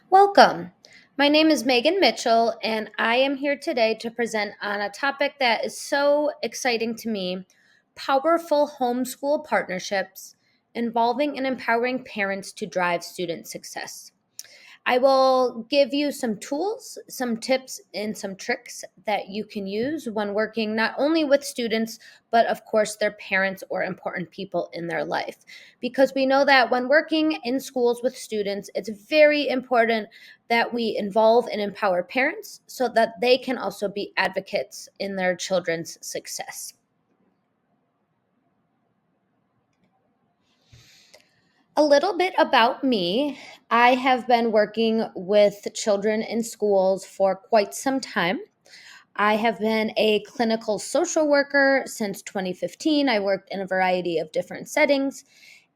Welcome. My name is Megan Mitchell, and I am here today to present on a topic that is so exciting to me: powerful homeschool partnerships involving and empowering parents to drive student success. I will give you some tools, some tips, and some tricks that you can use when working not only with students, but of course, their parents or important people in their life. Because we know that when working in schools with students, it's very important that we involve and empower parents so that they can also be advocates in their children's success. A little bit about me. I have been working with children in schools for quite some time. I have been a clinical social worker since 2015. I worked in a variety of different settings,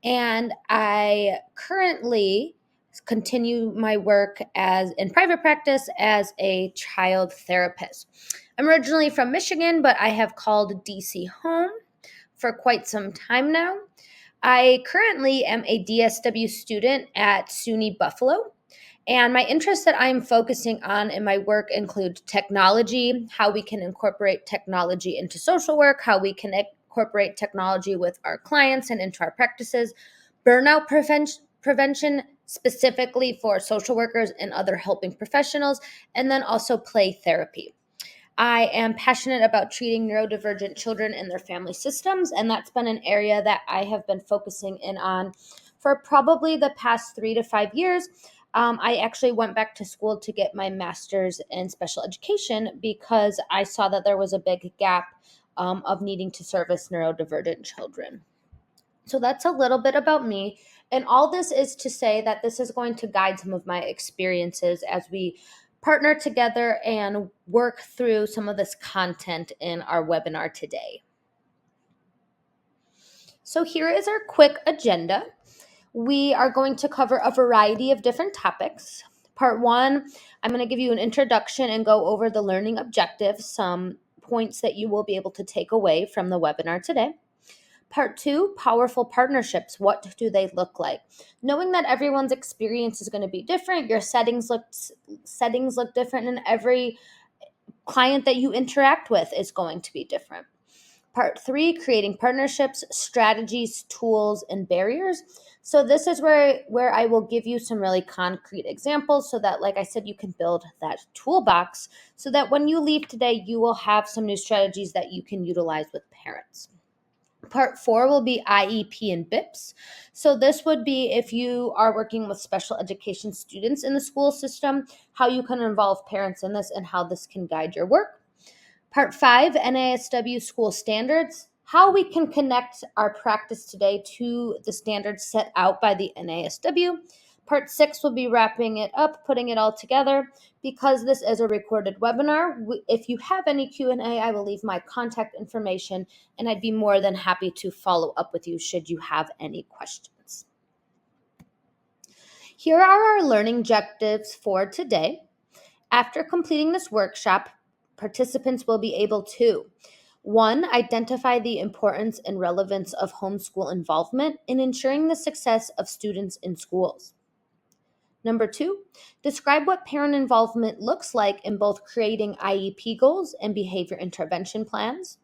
and I currently continue my work as in private practice as a child therapist. I'm originally from Michigan, but I have called DC home for quite some time now. I currently am a DSW student at SUNY Buffalo, and my interests that I'm focusing on in my work include technology, how we can incorporate technology into social work, how we can incorporate technology with our clients and into our practices, burnout prevention specifically for social workers and other helping professionals, and then also play therapy. I am passionate about treating neurodivergent children and their family systems, and that's been an area that I have been focusing in on for probably the past 3 to 5 years. I actually went back to school to get my master's in special education because I saw that there was a big gap of needing to service neurodivergent children. So that's a little bit about me. And all this is to say that this is going to guide some of my experiences as we partner together and work through some of this content in our webinar today. So here is our quick agenda. We are going to cover a variety of different topics. Part one, I'm going to give you an introduction and go over the learning objectives, some points that you will be able to take away from the webinar today. Part two, powerful partnerships. What do they look like? Knowing that everyone's experience is going to be different, your settings look different, and every client that you interact with is going to be different. Part three, creating partnerships, strategies, tools, and barriers. So this is where I will give you some really concrete examples so that, like I said, you can build that toolbox so that when you leave today, you will have some new strategies that you can utilize with parents. Part four will be IEP and BIPS. So this would be if you are working with special education students in the school system, how you can involve parents in this and how this can guide your work. Part five, NASW school standards, how we can connect our practice today to the standards set out by the NASW. Part six will be wrapping it up, putting it all together. Because this is a recorded webinar, if you have any Q&A, I will leave my contact information, and I'd be more than happy to follow up with you should you have any questions. Here are our learning objectives for today. After completing this workshop, participants will be able to: one, identify the importance and relevance of homeschool involvement in ensuring the success of students in schools. Number two, describe what parent involvement looks like in both creating IEP goals and behavior intervention plans.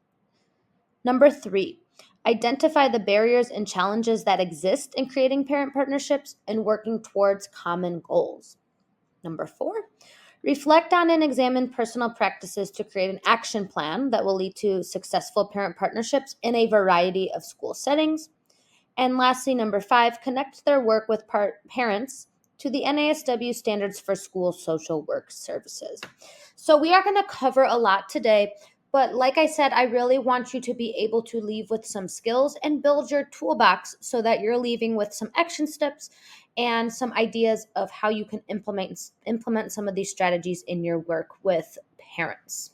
Number three, identify the barriers and challenges that exist in creating parent partnerships and working towards common goals. Number four, reflect on and examine personal practices to create an action plan that will lead to successful parent partnerships in a variety of school settings. And lastly, number five, connect their work with parents to the NASW standards for school social work services. So we are going to cover a lot today, but like I said, I really want you to be able to leave with some skills and build your toolbox so that you're leaving with some action steps and some ideas of how you can implement some of these strategies in your work with parents.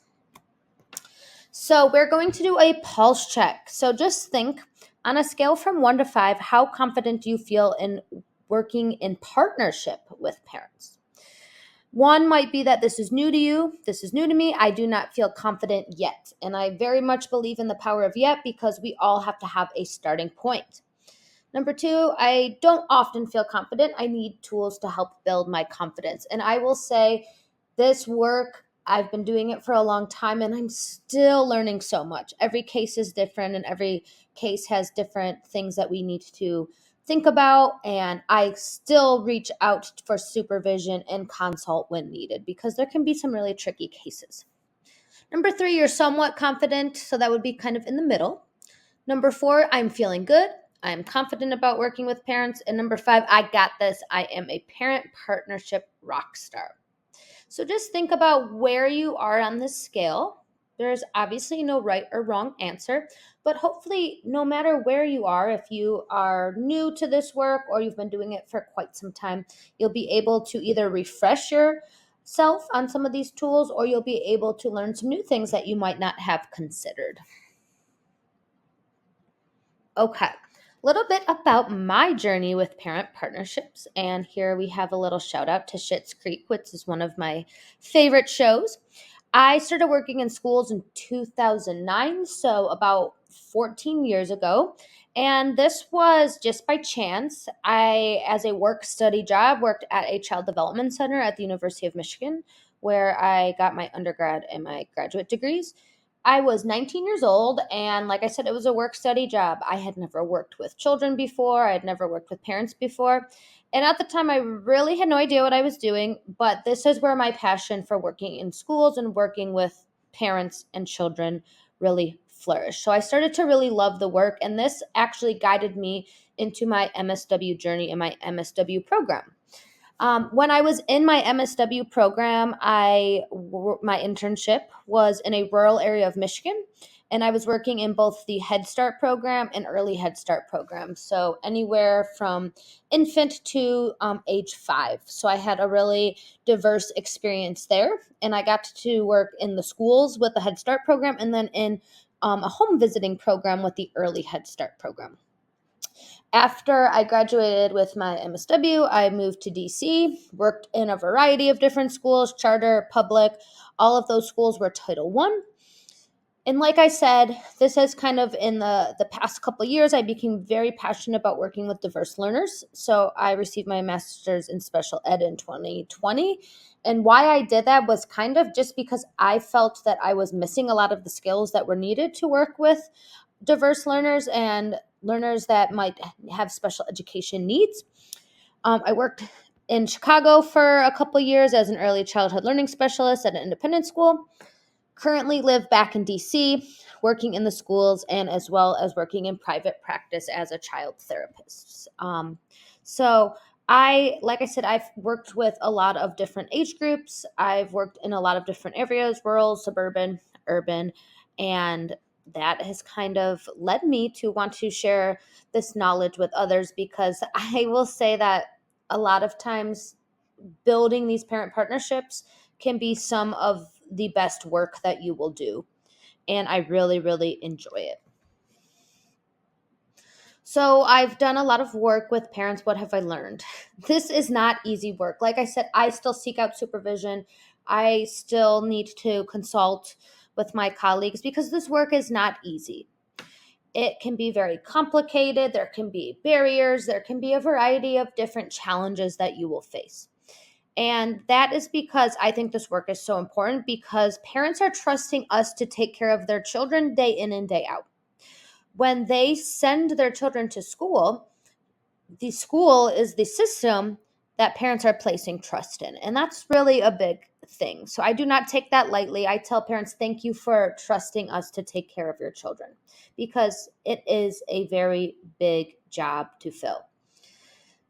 So we're going to do a pulse check. So just think, on a scale from 1 to 5, how confident do you feel in working in partnership with parents? 1 might be that this is new to you. This is new to me. I do not feel confident yet. And I very much believe in the power of yet because we all have to have a starting point. Number two, I don't often feel confident. I need tools to help build my confidence. And I will say, this work, I've been doing it for a long time and I'm still learning so much. Every case is different and every case has different things that we need to think about. And I still reach out for supervision and consult when needed because there can be some really tricky cases. Number three, you're somewhat confident. So that would be kind of in the middle. Number four, I'm feeling good. I'm confident about working with parents. And number five, I got this. I am a parent partnership rock star. So just think about where you are on this scale. There's obviously no right or wrong answer, but hopefully, no matter where you are, if you are new to this work or you've been doing it for quite some time, you'll be able to either refresh yourself on some of these tools or you'll be able to learn some new things that you might not have considered. Okay, a little bit about my journey with parent partnerships. And here we have a little shout out to Schitt's Creek, which is one of my favorite shows. I started working in schools in 2009, so about 14 years ago. And this was just by chance. I, as a work study job, worked at a child development center at the University of Michigan, where I got my undergrad and my graduate degrees. I was 19 years old, and like I said, it was a work study job. I had never worked with children before, I had never worked with parents before. And at the time, I really had no idea what I was doing, but this is where my passion for working in schools and working with parents and children really flourished. So I started to really love the work, and this actually guided me into my MSW journey and my MSW program. When I was in my MSW program, my internship was in a rural area of Michigan, and I was working in both the Head Start program and early Head Start program. So anywhere from infant to age 5. So I had a really diverse experience there, and I got to work in the schools with the Head Start program, and then in a home visiting program with the early Head Start program. After I graduated with my MSW, I moved to DC, worked in a variety of different schools, charter, public. All of those schools were Title I. And like I said, this has kind of in the past couple of years, I became very passionate about working with diverse learners. So I received my master's in special ed in 2020. And why I did that was kind of just because I felt that I was missing a lot of the skills that were needed to work with diverse learners and learners that might have special education needs. I worked in Chicago for a couple years as an early childhood learning specialist at an independent school. Currently live back in DC, working in the schools and as well as working in private practice as a child therapist. So like I said, I've worked with a lot of different age groups. I've worked in a lot of different areas, rural, suburban, urban, and that has kind of led me to want to share this knowledge with others because I will say that a lot of times building these parent partnerships can be some of the best work that you will do. And I really, really enjoy it. So I've done a lot of work with parents. What have I learned? This is not easy work. Like I said, I still seek out supervision. I still need to consult with my colleagues because this work is not easy. It can be very complicated. There can be barriers. There can be a variety of different challenges that you will face. And that is because I think this work is so important because parents are trusting us to take care of their children day in and day out. When they send their children to school, the school is the system that parents are placing trust in. And that's really a big thing. So I do not take that lightly. I tell parents, thank you for trusting us to take care of your children because it is a very big job to fill.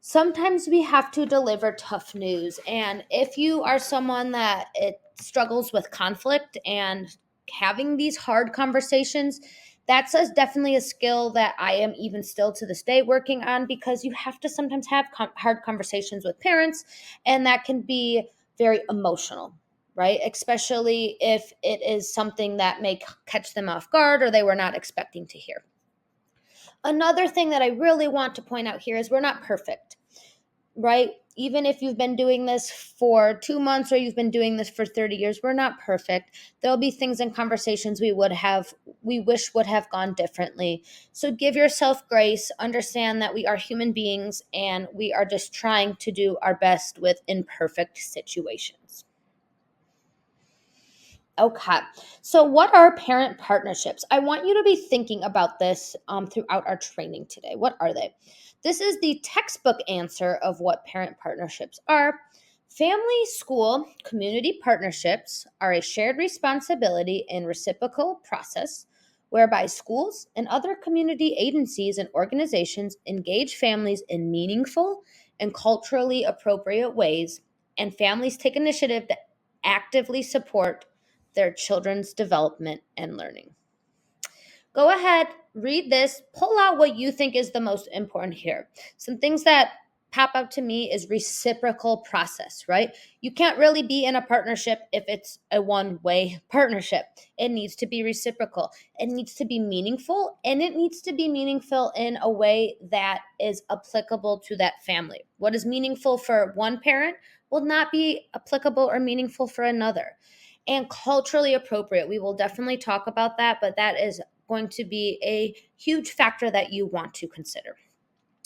Sometimes we have to deliver tough news. And if you are someone that it struggles with conflict and having these hard conversations, definitely a skill that I am even still to this day working on because you have to sometimes have hard conversations with parents, and that can be very emotional, right? Especially if it is something that may catch them off guard or they were not expecting to hear. Another thing that I really want to point out here is we're not perfect. right? Even if you've been doing this for 2 months or you've been doing this for 30 years, we're not perfect. There'll be things and conversations we wish would have gone differently. So give yourself grace, understand that we are human beings and we are just trying to do our best with imperfect situations. Okay. So, what are parent partnerships? I want you to be thinking about this throughout our training today. What are they? This is the textbook answer of what parent partnerships are. Family, school, community partnerships are a shared responsibility and reciprocal process whereby schools and other community agencies and organizations engage families in meaningful and culturally appropriate ways, and families take initiative to actively support their children's development and learning. Go ahead, read this, pull out what you think is the most important here. Some things that pop up to me is reciprocal process, right? You can't really be in a partnership if it's a one-way partnership. It needs to be reciprocal. It needs to be meaningful, and it needs to be meaningful in a way that is applicable to that family. What is meaningful for one parent will not be applicable or meaningful for another. And culturally appropriate, we will definitely talk about that, but that is going to be a huge factor that you want to consider.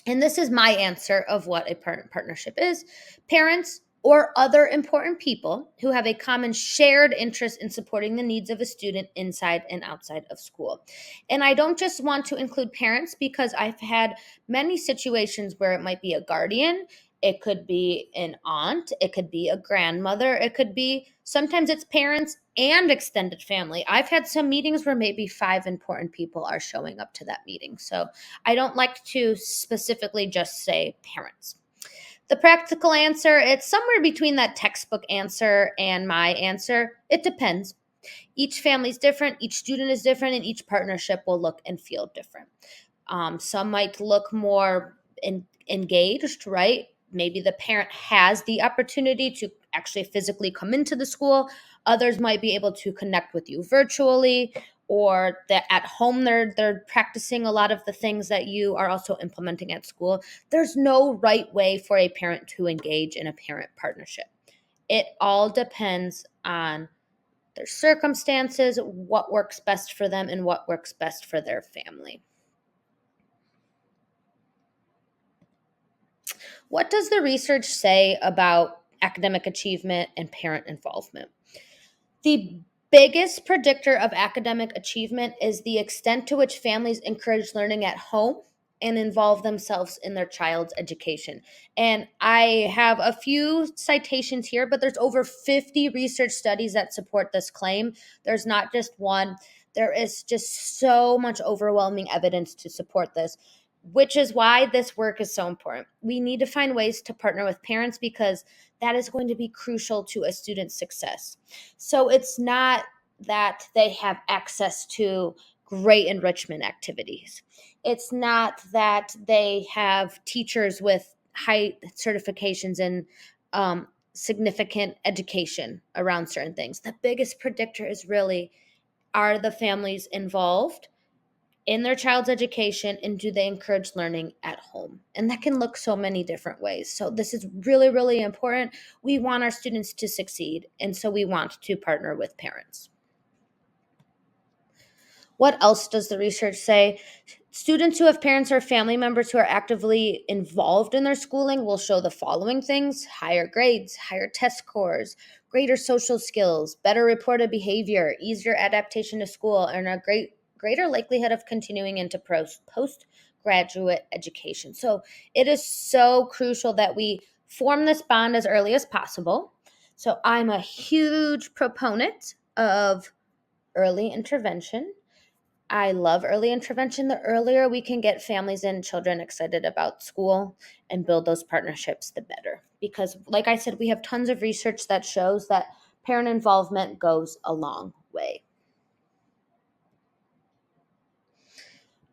And this is my answer of what a parent partnership is. Parents or other important people who have a common shared interest in supporting the needs of a student inside and outside of school. And I don't just want to include parents because I've had many situations where it might be a guardian, it could be an aunt, it could be a grandmother, it could be sometimes it's parents and extended family. I've had some meetings where maybe 5 important people are showing up to that meeting. So I don't like to specifically just say parents. The practical answer, it's somewhere between that textbook answer and my answer. It depends. Each family is different, each student is different, and each partnership will look and feel different. Some might look more engaged, right? Maybe the parent has the opportunity to actually physically come into the school. Others might be able to connect with you virtually, or that at home they're practicing a lot of the things that you are also implementing at school. There's no right way for a parent to engage in a parent partnership. It all depends on their circumstances, what works best for them, and what works best for their family. What does the research say about academic achievement and parent involvement? The biggest predictor of academic achievement is the extent to which families encourage learning at home and involve themselves in their child's education. And I have a few citations here, but there's over 50 research studies that support this claim. There's not just one. There is just so much overwhelming evidence to support this, which is why this work is so important. We need to find ways to partner with parents because that is going to be crucial to a student's success. So it's not that they have access to great enrichment activities. It's not that they have teachers with high certifications and significant education around certain things. The biggest predictor is really, are the families involved in their child's education, and do they encourage learning at home? And that can look so many different ways. So this is really, really important. We want our students to succeed, and so we want to partner with parents. What else does the research say? Students who have parents or family members who are actively involved in their schooling will show the following things: higher grades, higher test scores, greater social skills, better reported behavior, easier adaptation to school, and a greater likelihood of continuing into postgraduate education. So it is so crucial that we form this bond as early as possible. So I'm a huge proponent of early intervention. I love early intervention. The earlier we can get families and children excited about school and build those partnerships, the better. Because, like I said, we have tons of research that shows that parent involvement goes a long way.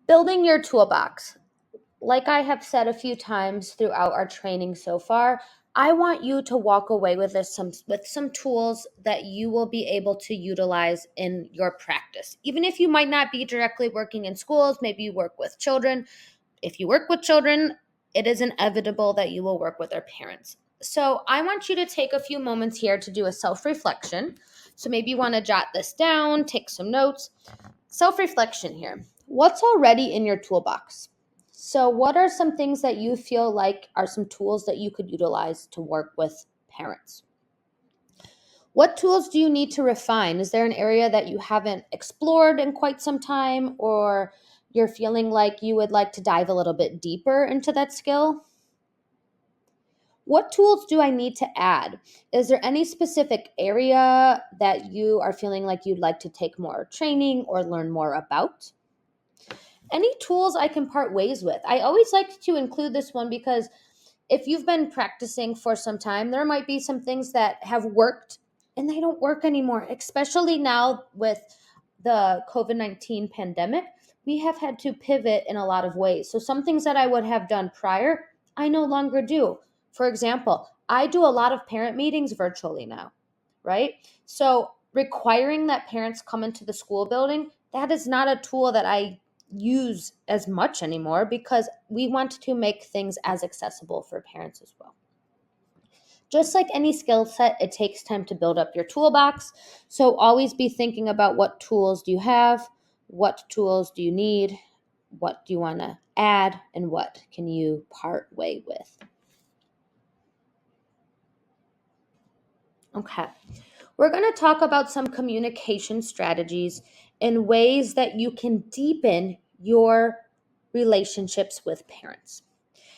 Building your toolbox. Like I have said a few times throughout our training so far, I want you to walk away with some tools that you will be able to utilize in your practice. Even if you might not be directly working in schools, maybe you work with children. If you work with children, it is inevitable that you will work with our parents. So I want you to take a few moments here to do a self-reflection. So maybe you want to jot this down, take some notes. Self-reflection here. What's already in your toolbox? So what are some things that you feel like are some tools that you could utilize to work with parents? What tools do you need to refine? Is there an area that you haven't explored in quite some time, or you're feeling like you would like to dive a little bit deeper into that skill? What tools do I need to add? Is there any specific area that you are feeling like you'd like to take more training or learn more about? Any tools I can part ways with? I always like to include this one because if you've been practicing for some time, there might be some things that have worked and they don't work anymore, especially now with the COVID-19 pandemic. We have had to pivot in a lot of ways. So, some things that I would have done prior, I no longer do. For example, I do a lot of parent meetings virtually now, right? So, requiring that parents come into the school building, that is not a tool that I use as much anymore because we want to make things as accessible for parents as well. Just like any skill set, it takes time to build up your toolbox. So always be thinking about what tools do you have, what tools do you need, what do you want to add, and what can you part way with. Okay. We're going to talk about some communication strategies and ways that you can deepen your relationships with parents.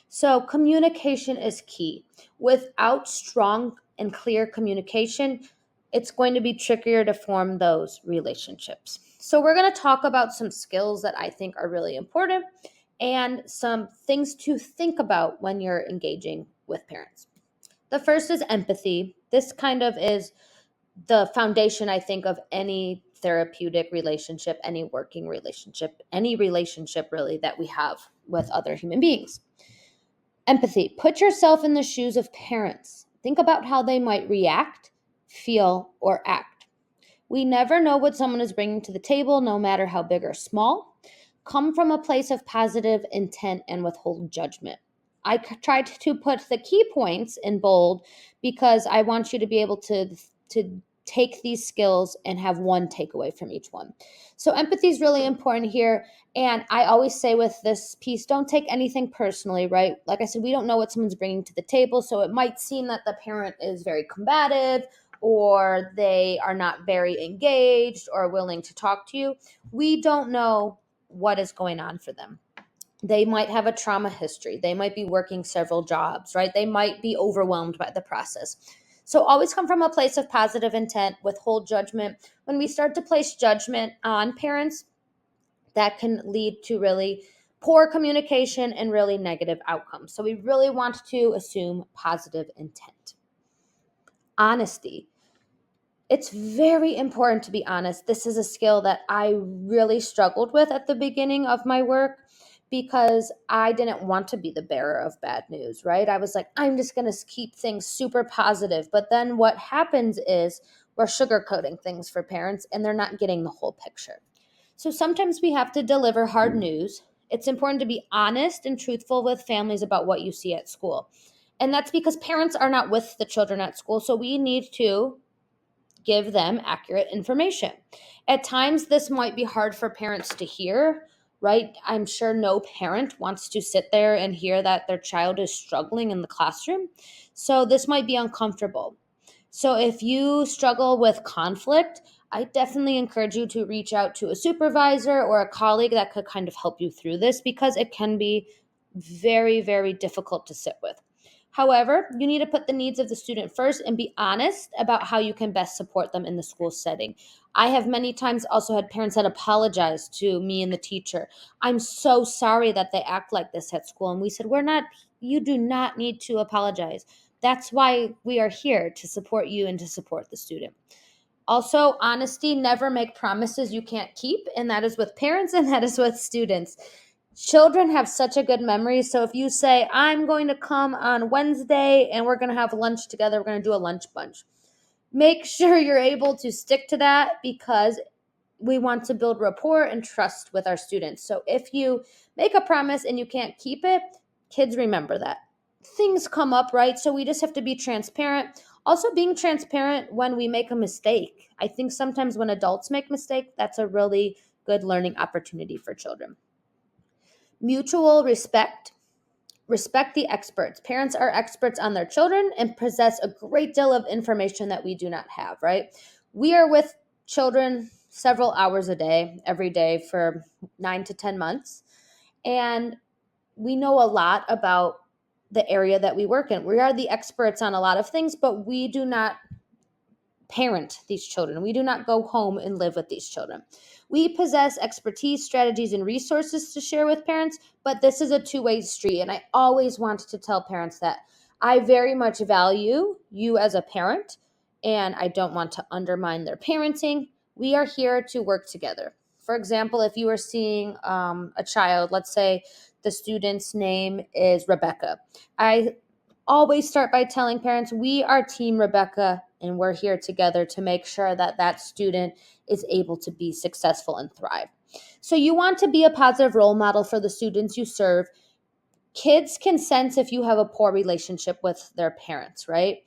So, communication is key. Without strong and clear communication, it's going to be trickier to form those relationships. So, we're going to talk about some skills that I think are really important and some things to think about when you're engaging with parents. The first is empathy. This kind of is the foundation, I think, of any therapeutic relationship, any working relationship, any relationship really that we have with other human beings. Empathy. Put yourself in the shoes of parents. Think about how they might react, feel, or act. We never know what someone is bringing to the table, no matter how big or small. Come from a place of positive intent and withhold judgment. I tried to put the key points in bold because I want you to be able to take these skills and have one takeaway from each one. So empathy is really important here. And I always say with this piece, don't take anything personally, right? Like I said, we don't know what someone's bringing to the table. So it might seem that the parent is very combative or they are not very engaged or willing to talk to you. We don't know what is going on for them. They might have a trauma history. They might be working several jobs, right? They might be overwhelmed by the process. So always come from a place of positive intent, withhold judgment. When we start to place judgment on parents, that can lead to really poor communication and really negative outcomes. So we really want to assume positive intent. Honesty. It's very important to be honest. This is a skill that I really struggled with at the beginning of my work because I didn't want to be the bearer of bad news, right? I was like, I'm just going to keep things super positive. But then what happens is we're sugarcoating things for parents and they're not getting the whole picture. So sometimes we have to deliver hard news. It's important to be honest and truthful with families about what you see at school. And that's because parents are not with the children at school. So we need to give them accurate information. At times, this might be hard for parents to hear, right? I'm sure no parent wants to sit there and hear that their child is struggling in the classroom. So this might be uncomfortable. So if you struggle with conflict, I definitely encourage you to reach out to a supervisor or a colleague that could kind of help you through this because it can be very, very difficult to sit with. However, you need to put the needs of the student first and be honest about how you can best support them in the school setting. I have many times also had parents that apologize to me and the teacher. I'm so sorry that they act like this at school. And we said, you do not need to apologize. That's why we are here to support you and to support the student. Also, honesty, never make promises you can't keep, and that is with parents and that is with students. Children have such a good memory, so if you say, I'm going to come on Wednesday and we're going to have lunch together, we're going to do a lunch bunch. Make sure you're able to stick to that because we want to build rapport and trust with our students. So if you make a promise and you can't keep it, Kids remember that. Things come up, right? So we just have to be transparent. Also, being transparent when we make a mistake. I think sometimes when adults make mistakes, that's a really good learning opportunity for children. Mutual respect. Respect the experts. Parents are experts on their children and possess a great deal of information that we do not have, right? We are with children several hours a day, every day for 9 to 10 months. And we know a lot about the area that we work in. We are the experts on a lot of things, but we do not parent these children. We do not go home and live with these children. We possess expertise, strategies, and resources to share with parents, but this is a two-way street. And I always want to tell parents that I very much value you as a parent, and I don't want to undermine their parenting. We are here to work together. For example, if you are seeing a child, let's say the student's name is Rebecca, I always start by telling parents, we are Team Rebecca, and we're here together to make sure that that student is able to be successful and thrive. So you want to be a positive role model for the students you serve. Kids can sense if you have a poor relationship with their parents, right?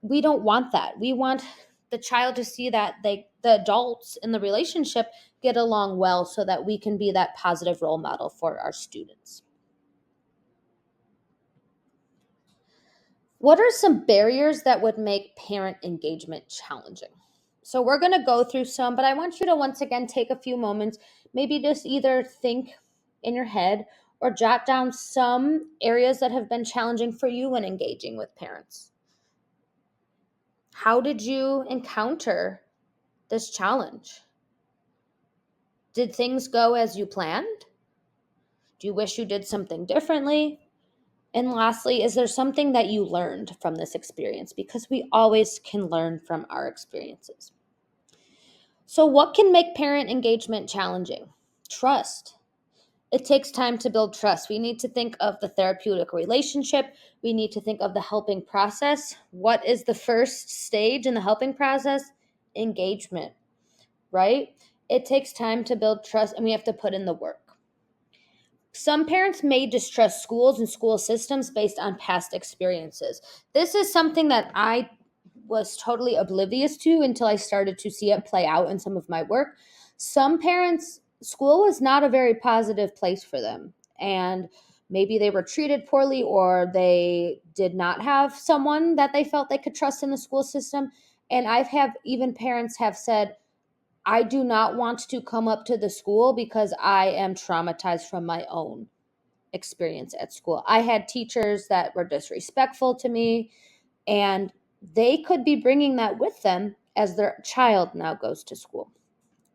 We don't want that. We want the child to see that the adults in the relationship get along well so that we can be that positive role model for our students. What are some barriers that would make parent engagement challenging? So, we're going to go through some, but I want you to once again take a few moments, maybe just either think in your head or jot down some areas that have been challenging for you when engaging with parents. How did you encounter this challenge? Did things go as you planned? Do you wish you did something differently? And lastly, is there something that you learned from this experience? Because we always can learn from our experiences. So, what can make parent engagement challenging? Trust. It takes time to build trust. We need to think of the therapeutic relationship. We need to think of the helping process. What is the first stage in the helping process? Engagement, right? It takes time to build trust, and we have to put in the work. Some parents may distrust schools and school systems based on past experiences. This is something that I was totally oblivious to until I started to see it play out in some of my work. Some parents, school was not a very positive place for them. And maybe they were treated poorly or they did not have someone that they felt they could trust in the school system. And I've have even parents have said, I do not want to come up to the school because I am traumatized from my own experience at school. I had teachers that were disrespectful to me, and they could be bringing that with them as their child now goes to school.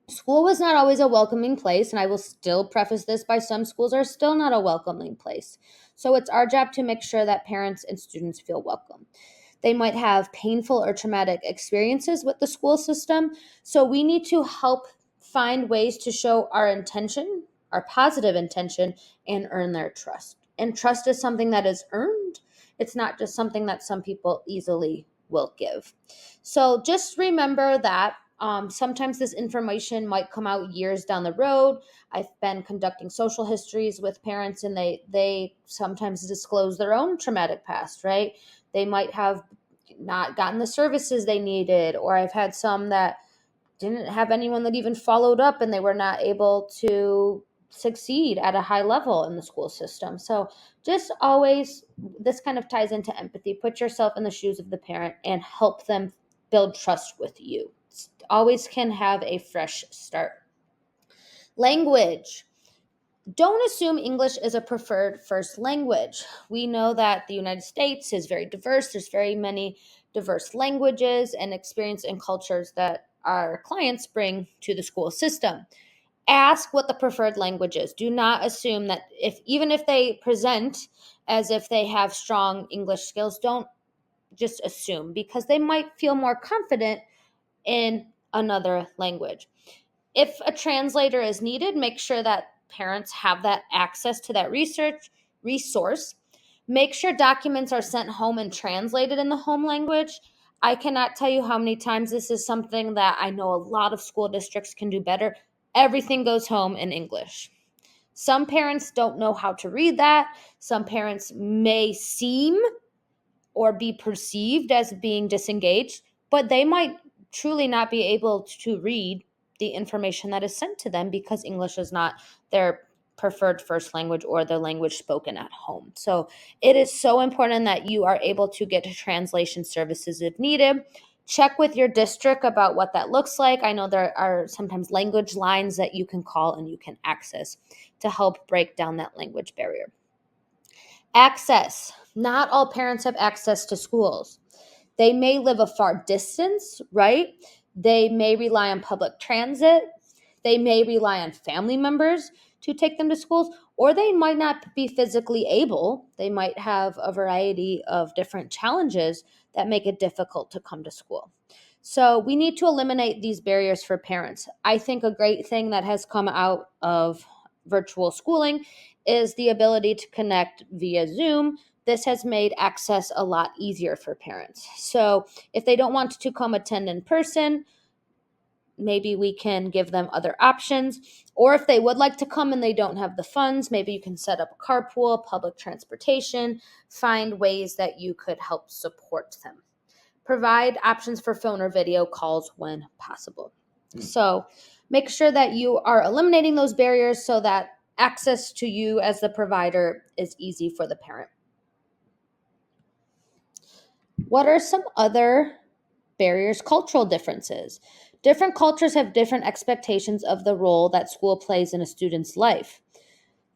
School was not always a welcoming place, and I will still preface this by some schools are still not a welcoming place. So it's our job to make sure that parents and students feel welcome. They might have painful or traumatic experiences with the school system. So we need to help find ways to show our intention, our positive intention, and earn their trust. And trust is something that is earned. It's not just something that some people easily will give. So just remember that sometimes this information might come out years down the road. I've been conducting social histories with parents, and they sometimes disclose their own traumatic past, right? They might have not gotten the services they needed, or I've had some that didn't have anyone that even followed up and they were not able to succeed at a high level in the school system. So just always, this kind of ties into empathy. Put yourself in the shoes of the parent and help them build trust with you. Always can have a fresh start. Language. Don't assume English is a preferred first language. We know that the United States is very diverse. There's very many diverse languages and experience and cultures that our clients bring to the school system. Ask what the preferred language is. Do not assume that even if they present as if they have strong English skills, don't just assume, because they might feel more confident in another language. If a translator is needed, make sure that parents have that access to that resource. Make sure documents are sent home and translated in the home language. I cannot tell you how many times this is something that I know a lot of school districts can do better. Everything goes home in English. Some parents don't know how to read that. Some parents may seem or be perceived as being disengaged, but they might truly not be able to read the information that is sent to them because English is not their preferred first language or the language spoken at home. So it is so important that you are able to get to translation services if needed. Check with your district about what that looks like. I know there are sometimes language lines that you can call and you can access to help break down that language barrier. Access. Not all parents have access to schools. They may live a far distance, right? They may rely on public transit. They may rely on family members to take them to schools, or they might not be physically able. They might have a variety of different challenges that make it difficult to come to school. So we need to eliminate these barriers for parents. I think a great thing that has come out of virtual schooling is the ability to connect via Zoom. This has made access a lot easier for parents. So if they don't want to come attend in person, maybe we can give them other options. Or if they would like to come and they don't have the funds, maybe you can set up a carpool, public transportation, find ways that you could help support them. Provide options for phone or video calls when possible. So make sure that you are eliminating those barriers so that access to you as the provider is easy for the parent. What are some other barriers? Cultural differences. Different cultures have different expectations of the role that school plays in a student's life.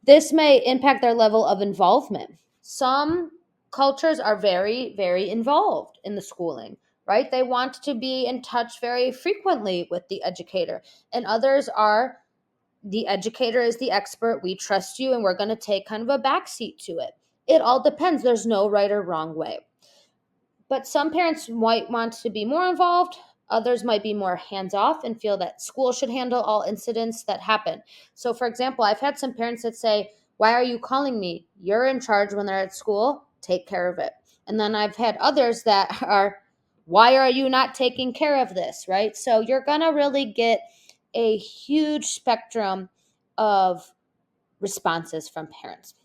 This may impact their level of involvement. Some cultures are very, very involved in the schooling, right? They want to be in touch very frequently with the educator. And others are, the educator is the expert, we trust you, and we're going to take kind of a backseat to it. It all depends. There's no right or wrong way. But some parents might want to be more involved. Others might be more hands off and feel that school should handle all incidents that happen. So, for example, I've had some parents that say, "Why are you calling me? You're in charge when they're at school. Take care of it." And then I've had others that are, "Why are you not taking care of this?" Right? So, you're going to really get a huge spectrum of responses from parents.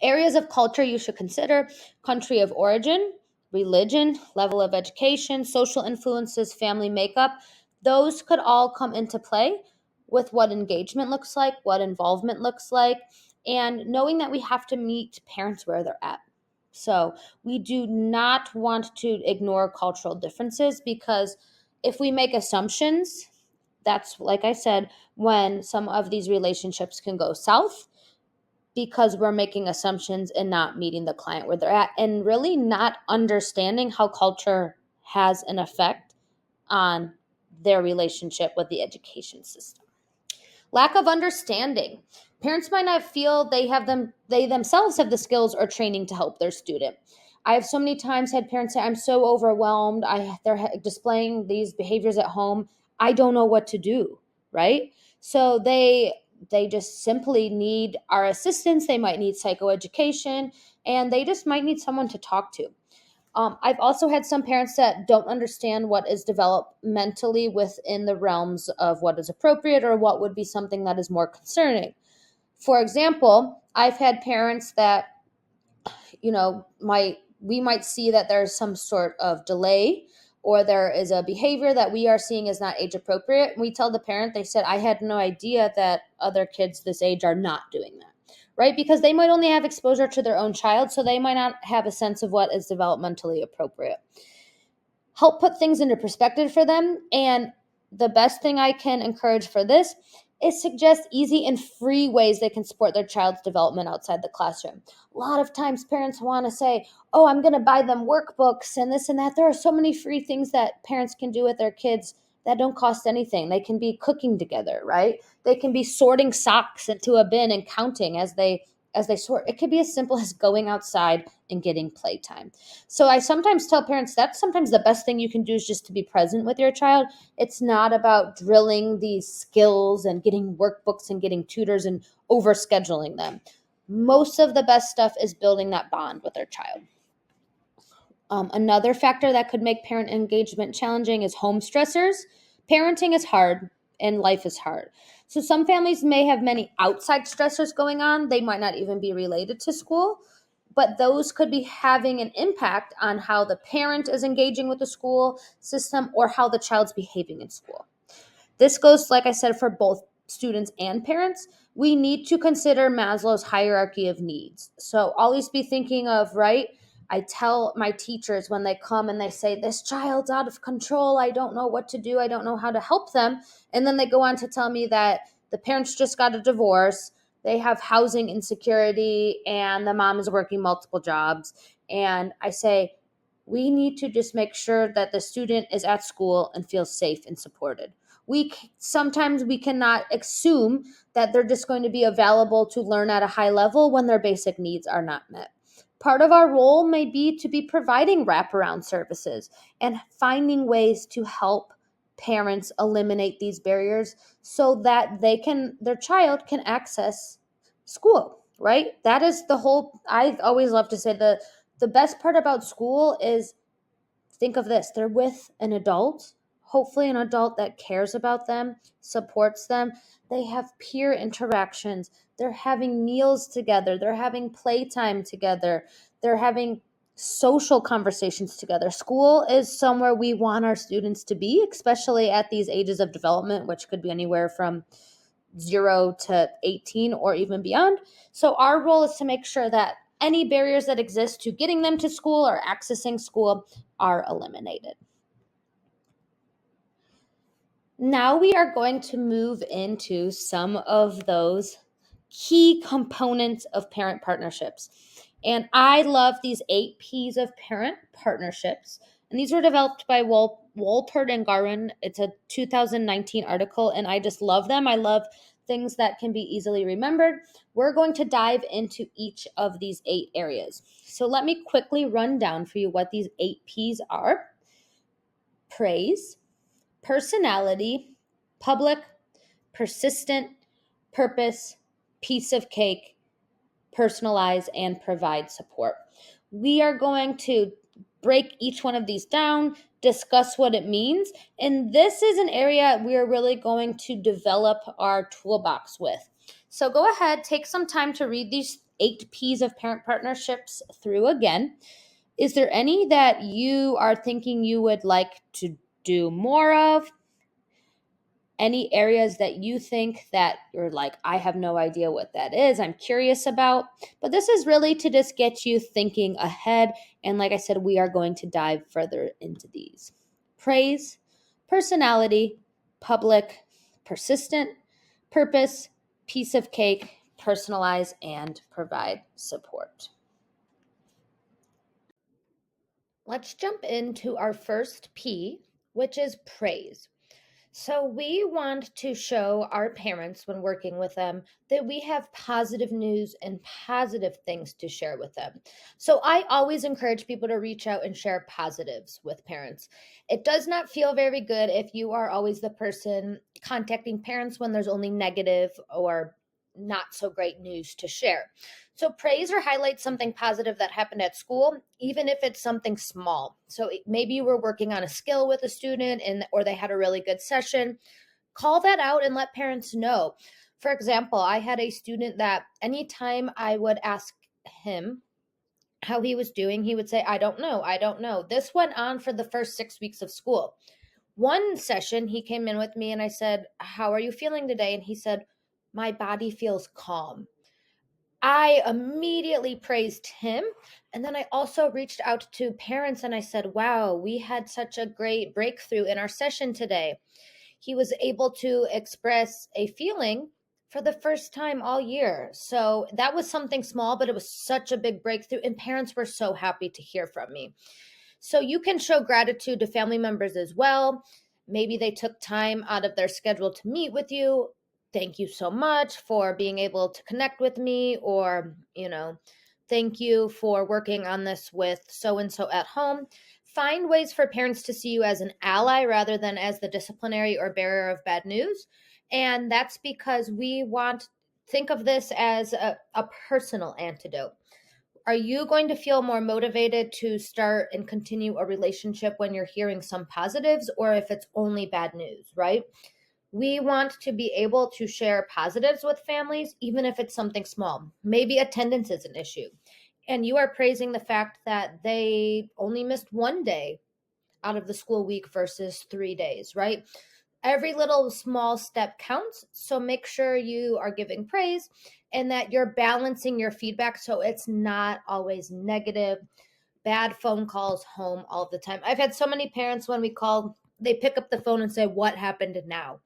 Areas of culture you should consider: country of origin, religion, level of education, social influences, family makeup. Those could all come into play with what engagement looks like, what involvement looks like, and knowing that we have to meet parents where they're at. So we do not want to ignore cultural differences, because if we make assumptions, that's, like I said, when some of these relationships can go south, because we're making assumptions and not meeting the client where they're at and really not understanding how culture has an effect on their relationship with the education system. Lack of understanding. Parents might not feel they themselves have the skills or training to help their student. I have so many times had parents say, "I'm so overwhelmed. They're displaying these behaviors at home. I don't know what to do," right? So they just simply need our assistance. They might need psychoeducation, and they just might need someone to talk to. I've also had some parents that don't understand what is developmentally within the realms of what is appropriate or what would be something that is more concerning. For example, I've had parents that, we might see that there's some sort of delay, or there is a behavior that we are seeing is not age appropriate. We tell the parent, they said, "I had no idea that other kids this age are not doing that." Right? Because they might only have exposure to their own child, so they might not have a sense of what is developmentally appropriate. Help put things into perspective for them. And the best thing I can encourage for this is suggest easy and free ways they can support their child's development outside the classroom. A lot of times parents want to say, "Oh, I'm going to buy them workbooks and this and that." There are so many free things that parents can do with their kids that don't cost anything. They can be cooking together, right? They can be sorting socks into a bin and counting as they sort. It could be as simple as going outside and getting playtime. So I sometimes tell parents that's sometimes the best thing you can do is just to be present with your child. It's not about drilling these skills and getting workbooks and getting tutors and overscheduling them. Most of the best stuff is building that bond with their child. Another factor that could make parent engagement challenging is home stressors. Parenting is hard. and life is hard. So some families may have many outside stressors going on. They might not even be related to school, but those could be having an impact on how the parent is engaging with the school system or how the child's behaving in school. This goes, like I said, for both students and parents. We need to consider Maslow's hierarchy of needs. So always be thinking of, right? I tell my teachers when they come and they say, this child's out of control. I don't know what to do. I don't know how to help them. And then they go on to tell me that the parents just got a divorce. They have housing insecurity and the mom is working multiple jobs. And I say, we need to just make sure that the student is at school and feels safe and supported. Sometimes we cannot assume that they're just going to be available to learn at a high level when their basic needs are not met. Part of our role may be to be providing wraparound services and finding ways to help parents eliminate these barriers so that their child can access school, right? That is the whole. I always love to say the best part about school is, think of this, they're with an adult, hopefully an adult that cares about them, supports them. They have peer interactions. They're having meals together. They're having playtime together. They're having social conversations together. School is somewhere we want our students to be, especially at these ages of development, which could be anywhere from 0 to 18 or even beyond. So our role is to make sure that any barriers that exist to getting them to school or accessing school are eliminated. Now we are going to move into some of those key components of parent partnerships. And I love these 8 P's of parent partnerships. And these were developed by Wolpert and Garwin. It's a 2019 article, and I just love them. I love things that can be easily remembered. We're going to dive into each of these 8 areas. So let me quickly run down for you what these 8 P's are: praise, personality, public, persistent, purpose, piece of cake, personalize, and provide support. We are going to break each one of these down, discuss what it means, and this is an area we're really going to develop our toolbox with. So go ahead, take some time to read these 8 P's of parent partnerships through again. Is there any that you are thinking you would like to do more of? Any areas that you think that you're like, I have no idea what that is, I'm curious about? But this is really to just get you thinking ahead. And like I said, we are going to dive further into these. Praise, personality, public, persistent, purpose, piece of cake, personalize, and provide support. Let's jump into our first P, which is praise. So, we want to show our parents when working with them that we have positive news and positive things to share with them. So, I always encourage people to reach out and share positives with parents. It does not feel very good if you are always the person contacting parents when there's only negative or not so great news to share. So praise or highlight something positive that happened at school, even if it's something small. So maybe you were working on a skill with a student or they had a really good session. Call that out and let parents know. For example, I had a student that anytime I would ask him how he was doing, he would say, I don't know, I don't know. This went on for the first 6 weeks of school. One session, he came in with me and I said, how are you feeling today? And he said, my body feels calm. I immediately praised him. And then I also reached out to parents and I said, wow, we had such a great breakthrough in our session today. He was able to express a feeling for the first time all year. So that was something small, but it was such a big breakthrough. And parents were so happy to hear from me. So you can show gratitude to family members as well. Maybe they took time out of their schedule to meet with you. Thank you so much for being able to connect with me, or, thank you for working on this with so-and-so at home. Find ways for parents to see you as an ally rather than as the disciplinary or bearer of bad news. And that's because think of this as a personal antidote. Are you going to feel more motivated to start and continue a relationship when you're hearing some positives, or if it's only bad news, right? We want to be able to share positives with families, even if it's something small. Maybe attendance is an issue, and you are praising the fact that they only missed one day out of the school week versus 3 days, right? Every little small step counts. So make sure you are giving praise and that you're balancing your feedback so it's not always negative, bad phone calls home all the time. I've had so many parents when we call, they pick up the phone and say, "What happened now?"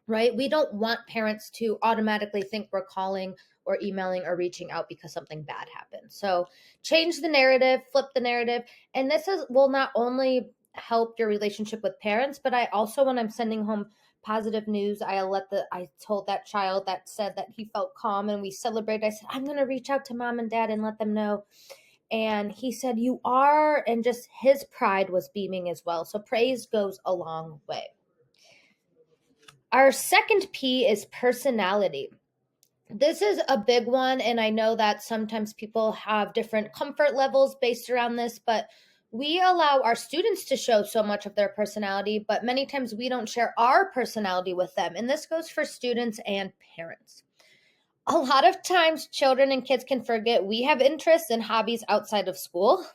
Right? We don't want parents to automatically think we're calling or emailing or reaching out because something bad happened. So change the narrative, flip the narrative. And will not only help your relationship with parents, but I also, when I'm sending home positive news, I told that child that said that he felt calm and we celebrated. I said, "I'm going to reach out to mom and dad and let them know." And he said, "You are." And just his pride was beaming as well. So praise goes a long way. Our second P is personality. This is a big one, and I know that sometimes people have different comfort levels based around this, but we allow our students to show so much of their personality, but many times we don't share our personality with them. And this goes for students and parents. A lot of times, children and kids can forget we have interests and hobbies outside of school.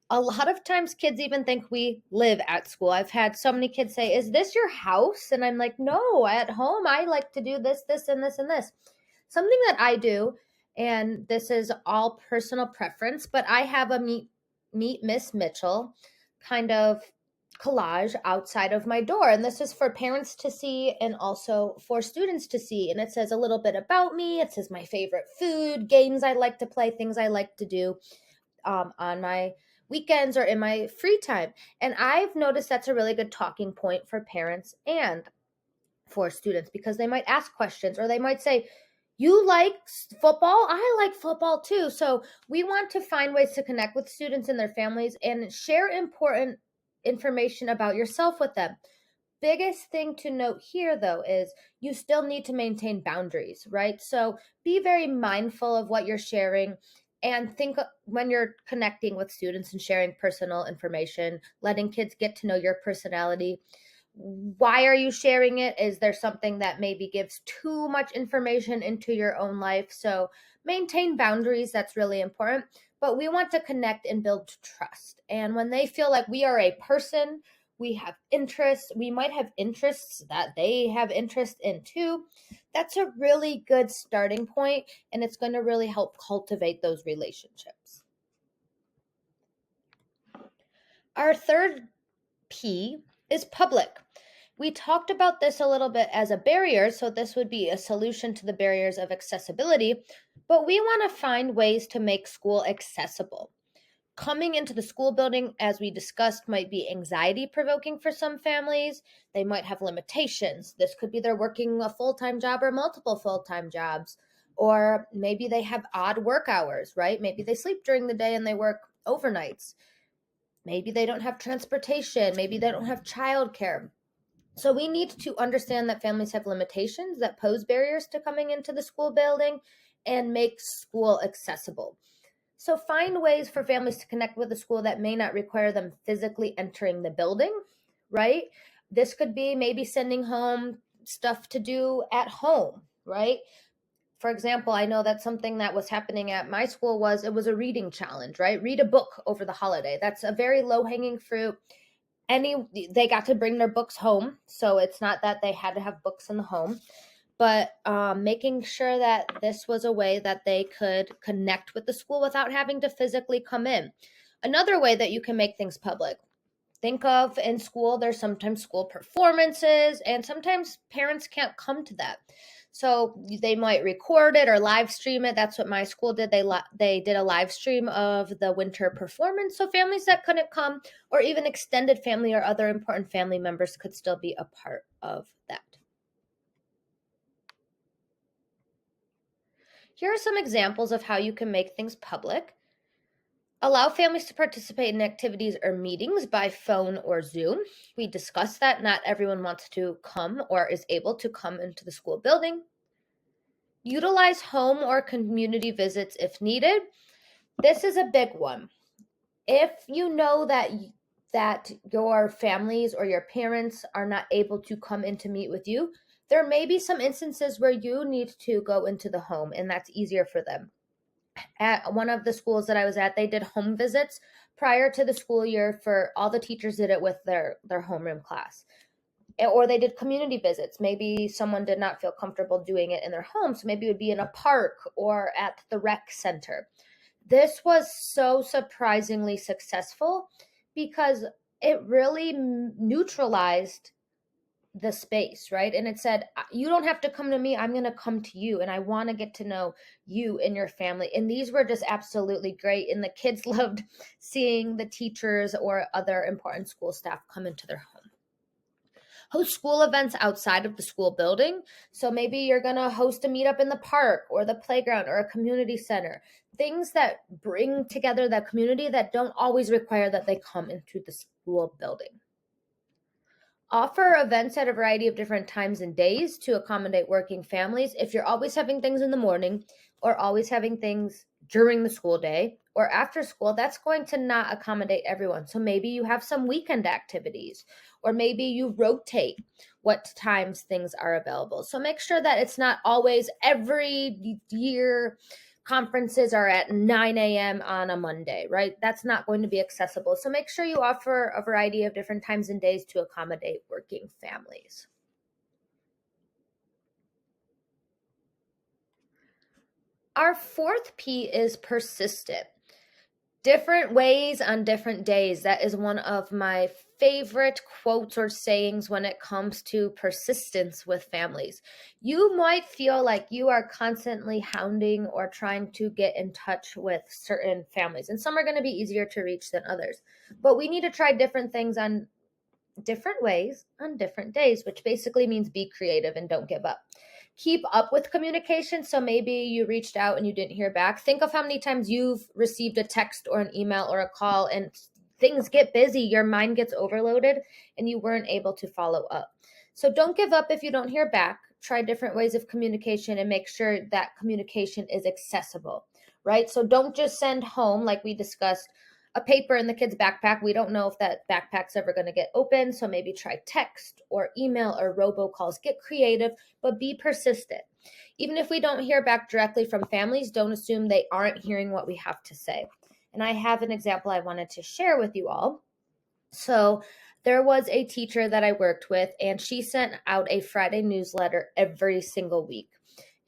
A lot of times kids even think we live at school. I've had so many kids say, "Is this your house?" And I'm like, "No, at home I like to do this, this, and this, and this." Something that I do, and this is all personal preference, but I have a meet Miss Mitchell kind of collage outside of my door. And this is for parents to see and also for students to see. And it says a little bit about me. It says my favorite food, games I like to play, things I like to do on my weekends or in my free time. And I've noticed that's a really good talking point for parents and for students because they might ask questions or they might say, "You like football? I like football too." So we want to find ways to connect with students and their families and share important information about yourself with them. Biggest thing to note here, though, is you still need to maintain boundaries, right? So be very mindful of what you're sharing and think when you're connecting with students and sharing personal information, letting kids get to know your personality. Why are you sharing it? Is there something that maybe gives too much information into your own life? So maintain boundaries. That's really important. But we want to connect and build trust. And when they feel like we are a person, we have interests, we might have interests that they have interest in too. That's a really good starting point, and it's going to really help cultivate those relationships. Our third P is public. We talked about this a little bit as a barrier, so this would be a solution to the barriers of accessibility, but we want to find ways to make school accessible. Coming into the school building, as we discussed, might be anxiety provoking for some families. They might have limitations. This could be they're working a full time job or multiple full time jobs, or maybe they have odd work hours, right? Maybe they sleep during the day and they work overnights. Maybe they don't have transportation. Maybe they don't have childcare. So we need to understand that families have limitations that pose barriers to coming into the school building and make school accessible. So find ways for families to connect with the school that may not require them physically entering the building, right? This could be maybe sending home stuff to do at home, right? For example, I know that something that was happening at my school was it was a reading challenge, right? Read a book over the holiday. That's a very low-hanging fruit. They got to bring their books home, so it's not that they had to have books in the home, but making sure that this was a way that they could connect with the school without having to physically come in. Another way that you can make things public, think of in school, there's sometimes school performances, and sometimes parents can't come to that. So they might record it or live stream it. That's what my school did. They did a live stream of the winter performance. So families that couldn't come, or even extended family or other important family members, could still be a part of that. Here are some examples of how you can make things public. Allow families to participate in activities or meetings by phone or Zoom. We discussed that not everyone wants to come or is able to come into the school building. Utilize home or community visits if needed. This is a big one. If you know that your families or your parents are not able to come in to meet with you, There may be some instances where you need to go into the home and that's easier for them. At one of the schools that I was at, they did home visits prior to the school year for all the teachers did it with their homeroom class. Or they did community visits. Maybe someone did not feel comfortable doing it in their home, so maybe it would be in a park or at the rec center. This was so surprisingly successful because it really neutralized the space, right? And it said, you don't have to come to me. I'm going to come to you. And I want to get to know you and your family. And these were just absolutely great. And the kids loved seeing the teachers or other important school staff come into their home. Host school events outside of the school building. So maybe you're going to host a meetup in the park or the playground or a community center. Things that bring together that community that don't always require that they come into the school building. Offer events at a variety of different times and days to accommodate working families. If you're always having things in the morning or always having things during the school day or after school, that's going to not accommodate everyone. So maybe you have some weekend activities, or maybe you rotate what times things are available. So make sure that it's not always every year conferences are at 9 a.m. on a Monday, right? That's not going to be accessible. So make sure you offer a variety of different times and days to accommodate working families. Our fourth P is persistent. Different ways on different days. That is one of my favorite quotes or sayings when it comes to persistence with families. You might feel like you are constantly hounding or trying to get in touch with certain families, and some are going to be easier to reach than others. But we need to try different things on different ways on different days, which basically means be creative and don't give up. Keep up with communication. So maybe you reached out and you didn't hear back. Think of how many times you've received a text or an email or a call and things get busy, your mind gets overloaded and you weren't able to follow up. So don't give up if you don't hear back. Try different ways of communication and make sure that communication is accessible, right? So don't just send home, like we discussed, a paper in the kid's backpack. We don't know if that backpack's ever going to get open. So maybe try text or email or robocalls. Get creative, but be persistent. Even if we don't hear back directly from families, don't assume they aren't hearing what we have to say. And I have an example I wanted to share with you all. So there was a teacher that I worked with, and she sent out a Friday newsletter every single week.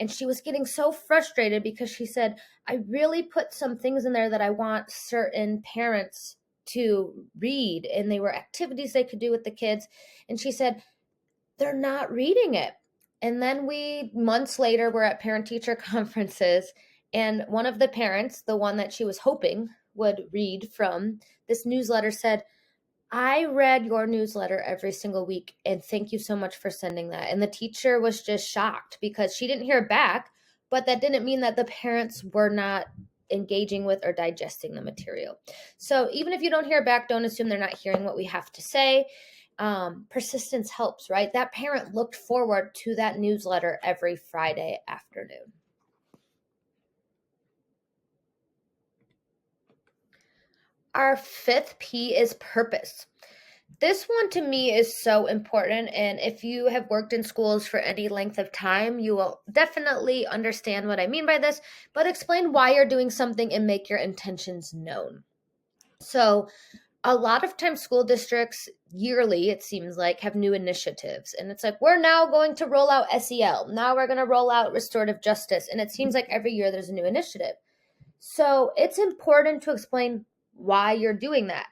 And she was getting so frustrated because she said, I really put some things in there that I want certain parents to read, and they were activities they could do with the kids. And she said, they're not reading it. And then months later, we're at parent-teacher conferences, and one of the parents, the one that she was hoping would read from this newsletter, said, I read your newsletter every single week, and thank you so much for sending that. And the teacher was just shocked because she didn't hear back, but that didn't mean that the parents were not engaging with or digesting the material. So even if you don't hear back, don't assume they're not hearing what we have to say. Persistence helps, right? That parent looked forward to that newsletter every Friday afternoon. Our fifth P is purpose. This one to me is so important, and if you have worked in schools for any length of time, you will definitely understand what I mean by this, but explain why you're doing something and make your intentions known. So a lot of times school districts yearly, it seems like, have new initiatives, and it's like, we're now going to roll out SEL. Now we're going to roll out restorative justice, and it seems like every year there's a new initiative. So it's important to explain why you're doing that.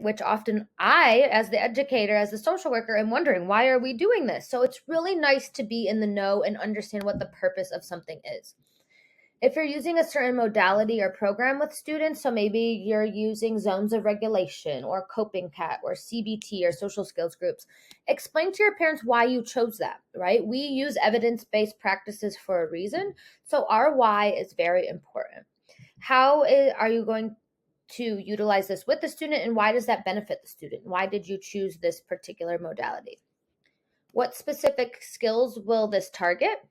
Which often I, as the educator, as the social worker, am wondering, why are we doing this? So it's really nice to be in the know and understand what the purpose of something is. If you're using a certain modality or program with students, so maybe you're using zones of regulation or coping cat or CBT or social skills groups, explain to your parents why you chose that, right? We use evidence-based practices for a reason. So our why is very important. How are you going to utilize this with the student, and why does that benefit the student? Why did you choose this particular modality? What specific skills will this target?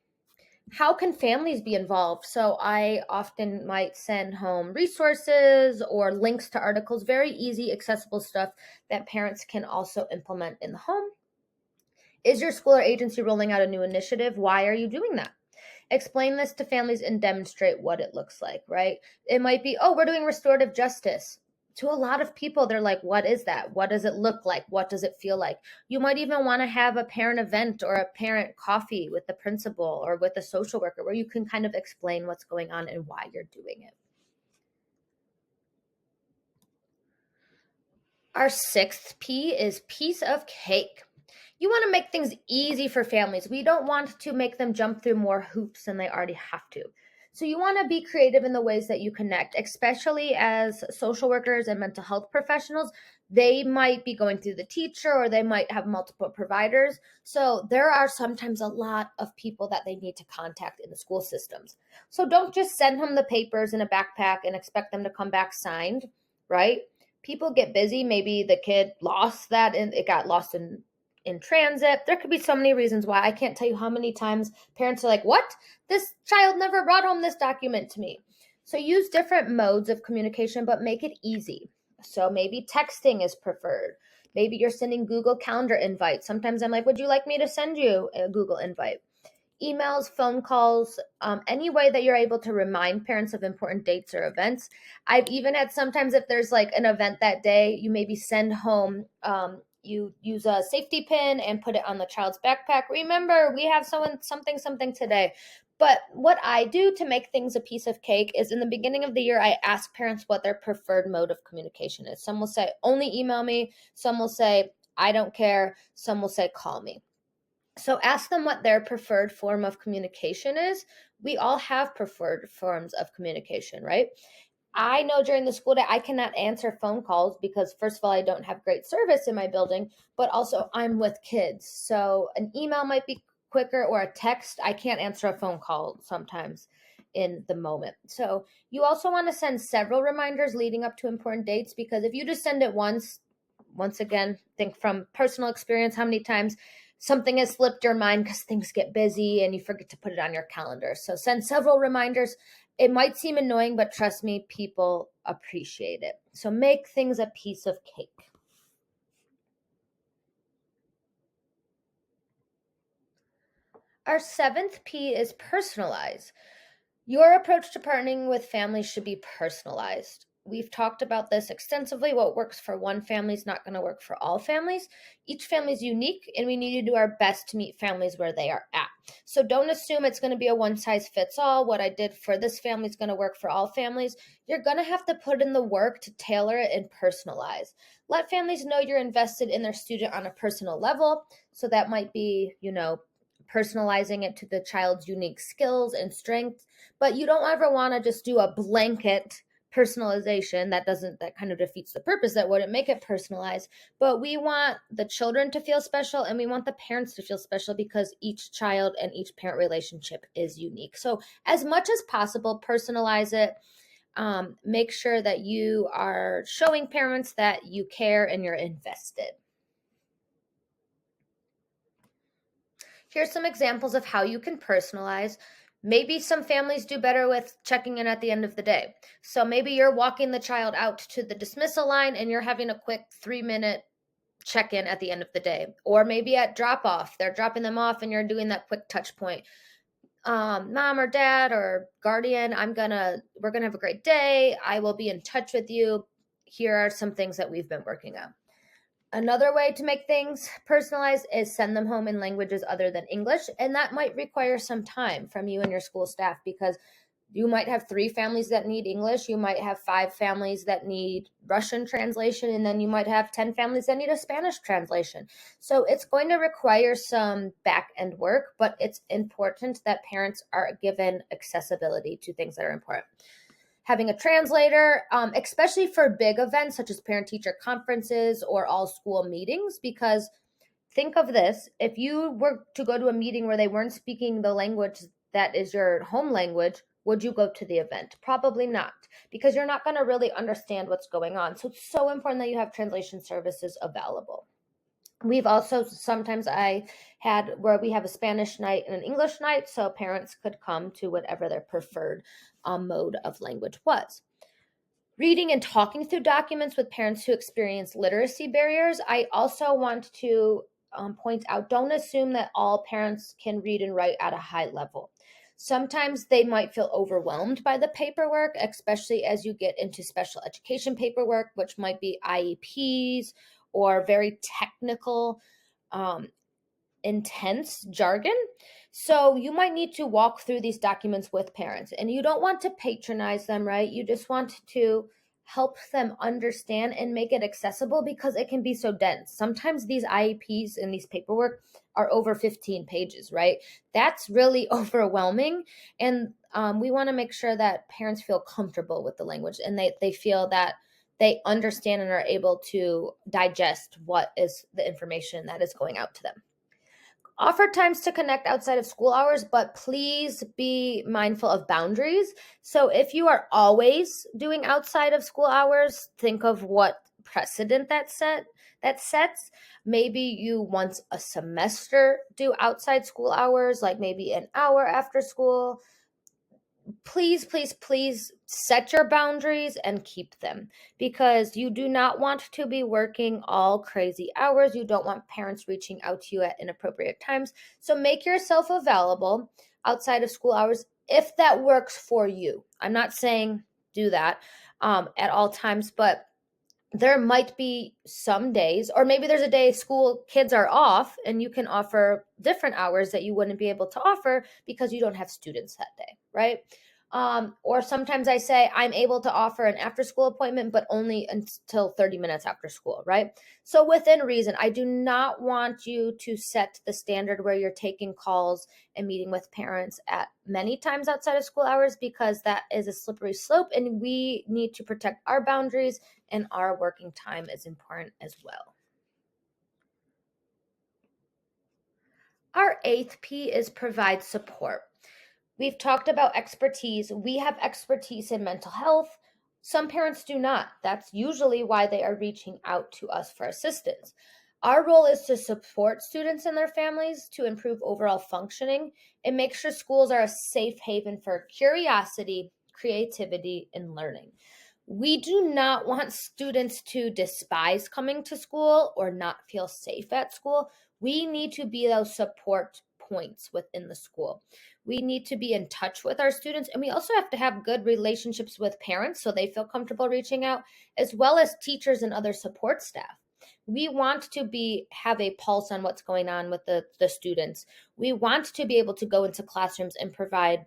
How can families be involved? So I often might send home resources or links to articles, very easy, accessible stuff that parents can also implement in the home. Is your school or agency rolling out a new initiative? Why are you doing that? Explain this to families and demonstrate what it looks like, right? It might be, oh, we're doing restorative justice. To a lot of people, they're like, what is that? What does it look like? What does it feel like? You might even want to have a parent event or a parent coffee with the principal or with a social worker where you can kind of explain what's going on and why you're doing it. Our sixth P is piece of cake. You want to make things easy for families. We don't want to make them jump through more hoops than they already have to. So you want to be creative in the ways that you connect, especially as social workers and mental health professionals. They might be going through the teacher or they might have multiple providers. So there are sometimes a lot of people that they need to contact in the school systems. So don't just send them the papers in a backpack and expect them to come back signed, right? People get busy. Maybe the kid lost that and it got lost in transit. There could be so many reasons why. I can't tell you how many times parents are like, what? This child never brought home this document to me. So use different modes of communication, but make it easy. So maybe texting is preferred. Maybe you're sending Google Calendar invites. Sometimes I'm like, would you like me to send you a Google invite? Emails, phone calls, any way that you're able to remind parents of important dates or events. I've even had sometimes if there's like an event that day, you maybe send home, you use a safety pin and put it on the child's backpack. Remember, we have something today. But what I do to make things a piece of cake is in the beginning of the year, I ask parents what their preferred mode of communication is. Some will say, only email me. Some will say, I don't care. Some will say, call me. So ask them what their preferred form of communication is. We all have preferred forms of communication, right? I know during the school day, I cannot answer phone calls because, first of all, I don't have great service in my building, but also I'm with kids. So an email might be quicker or a text. I can't answer a phone call sometimes in the moment. So you also want to send several reminders leading up to important dates because if you just send it once again, think from personal experience how many times something has slipped your mind because things get busy and you forget to put it on your calendar. So send several reminders. It might seem annoying, but trust me, people appreciate it. So make things a piece of cake. Our seventh P is personalize. Your approach to partnering with families should be personalized. We've talked about this extensively. What works for one family is not going to work for all families. Each family is unique, and we need to do our best to meet families where they are at. So don't assume it's going to be a one size fits all. What I did for this family is going to work for all families. You're going to have to put in the work to tailor it and personalize. Let families know you're invested in their student on a personal level. So that might be, personalizing it to the child's unique skills and strengths, but you don't ever want to just do a blanket personalization. That kind of defeats the purpose. That wouldn't make it personalized. But we want the children to feel special and we want the parents to feel special because each child and each parent relationship is unique. So as much as possible, personalize it. Make sure that you are showing parents that you care and you're invested. Here's some examples of how you can personalize. Maybe some families do better with checking in at the end of the day. So maybe you're walking the child out to the dismissal line and you're having a quick 3-minute check-in at the end of the day. Or maybe at drop-off, they're dropping them off and you're doing that quick touch point. Mom or dad or guardian, we're gonna have a great day. I will be in touch with you. Here are some things that we've been working on. Another way to make things personalized is send them home in languages other than English. And that might require some time from you and your school staff because you might have 3 families that need English. You might have 5 families that need Russian translation. And then you might have 10 families that need a Spanish translation. So it's going to require some back end work, but it's important that parents are given accessibility to things that are important. Having a translator, especially for big events such as parent-teacher conferences or all school meetings, because think of this, if you were to go to a meeting where they weren't speaking the language that is your home language, would you go to the event? Probably not, because you're not going to really understand what's going on. So it's so important that you have translation services available. We've also sometimes I had where we have a Spanish night and an English night, so parents could come to whatever their preferred mode of language was. Reading and talking through documents with parents who experience literacy barriers. I also want to point out, don't assume that all parents can read and write at a high level. Sometimes they might feel overwhelmed by the paperwork, especially as you get into special education paperwork, which might be IEPs or very technical, um, intense jargon. So you might need to walk through these documents with parents, and you don't want to patronize them, right? You just want to help them understand and make it accessible because it can be so dense. Sometimes these IEPs and these paperwork are over 15 pages, right? That's really overwhelming. And we want to make sure that parents feel comfortable with the language and they feel that they understand and are able to digest what is the information that is going out to them. Offer times to connect outside of school hours, but please be mindful of boundaries. So if you are always doing outside of school hours, think of what precedent that sets. Maybe you once a semester do outside school hours, like maybe an hour after school. Please, please, please set your boundaries and keep them, because you do not want to be working all crazy hours. You don't want parents reaching out to you at inappropriate times. So make yourself available outside of school hours if that works for you. I'm not saying do that at all times, but there might be some days, or maybe there's a day school kids are off and you can offer different hours that you wouldn't be able to offer because you don't have students that day, right? Or sometimes I say I'm able to offer an after school appointment, but only until 30 minutes after school, right? So within reason, I do not want you to set the standard where you're taking calls and meeting with parents at many times outside of school hours, because that is a slippery slope and we need to protect our boundaries, and our working time is important as well. Our 8th P is provide support. We've talked about expertise. We have expertise in mental health. Some parents do not. That's usually why they are reaching out to us for assistance. Our role is to support students and their families to improve overall functioning and make sure schools are a safe haven for curiosity, creativity, and learning. We do not want students to despise coming to school or not feel safe at school. We need to be those support points within the school. We need to be in touch with our students, and we also have to have good relationships with parents so they feel comfortable reaching out, as well as teachers and other support staff. We want to have a pulse on what's going on with the students. We want to be able to go into classrooms and provide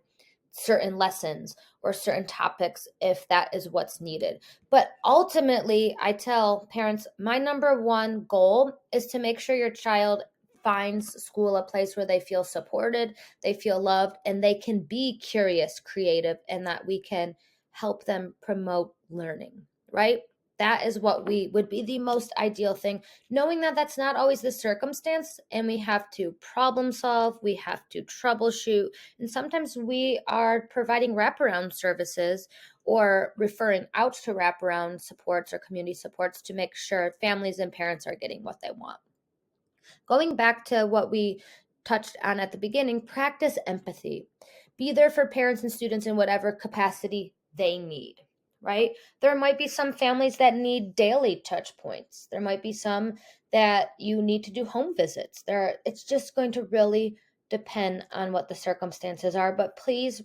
certain lessons or certain topics if that is what's needed. But ultimately, I tell parents, my number one goal is to make sure your child finds school a place where they feel supported, they feel loved, and they can be curious, creative, and that we can help them promote learning, right? That is what would be the most ideal thing, knowing that that's not always the circumstance, and we have to problem solve, we have to troubleshoot, and sometimes we are providing wraparound services or referring out to wraparound supports or community supports to make sure families and parents are getting what they want. Going back to what we touched on at the beginning, practice empathy. Be there for parents and students in whatever capacity they need, right? There might be some families that need daily touch points. There might be some that you need to do home visits. It's just going to really depend on what the circumstances are, but please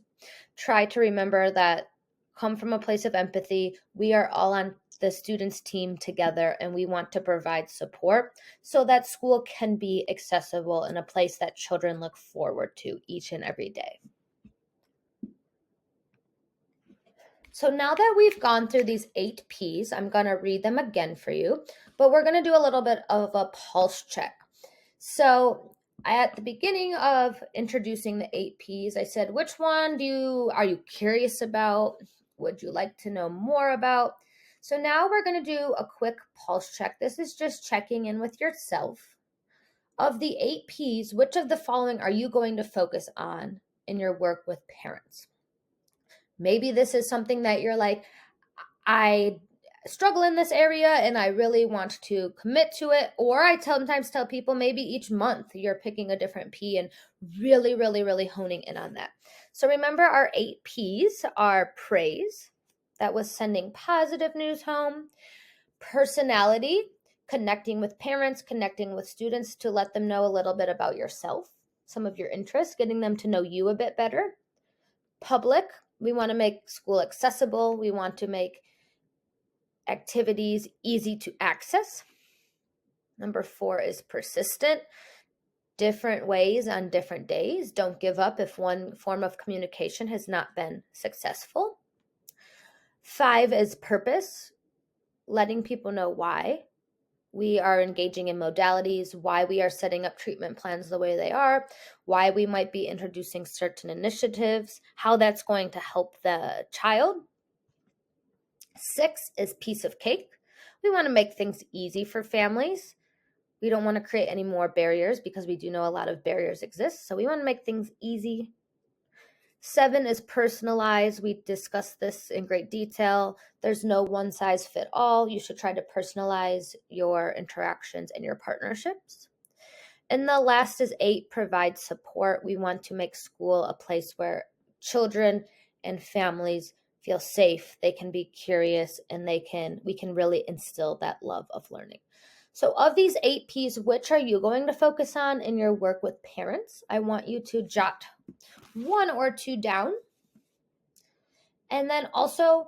try to remember that come from a place of empathy. We are all on the students team together, and we want to provide support so that school can be accessible and a place that children look forward to each and every day. So now that we've gone through these 8 Ps, I'm going to read them again for you, but we're going to do a little bit of a pulse check. So at the beginning of introducing the 8 Ps, I said, which one are you curious about? Would you like to know more about? So now we're going to do a quick pulse check. This is just checking in with yourself. Of the 8 Ps, which of the following are you going to focus on in your work with parents? Maybe this is something that you're like, I struggle in this area and I really want to commit to it. Or I sometimes tell people maybe each month you're picking a different P and really, really, really honing in on that. So remember, our 8 Ps are praise, that was sending positive news home; personality, connecting with parents, connecting with students to let them know a little bit about yourself, some of your interests, getting them to know you a bit better. Public, we want to make school accessible. We want to make activities easy to access. Number 4 is persistent. Different ways on different days. Don't give up if one form of communication has not been successful. 5 is purpose, letting people know why we are engaging in modalities, why we are setting up treatment plans the way they are, why we might be introducing certain initiatives, how that's going to help the child. 6 is piece of cake. We want to make things easy for families. We don't want to create any more barriers because we do know a lot of barriers exist. So we want to make things easy. 7 is personalized. We discussed this in great detail. There's no one size fit all. You should try to personalize your interactions and your partnerships. And the last is 8, provide support. We want to make school a place where children and families feel safe, they can be curious, and we can really instill that love of learning. So of these 8 P's, which are you going to focus on in your work with parents? I want you to jot 1 or 2 down. And then also,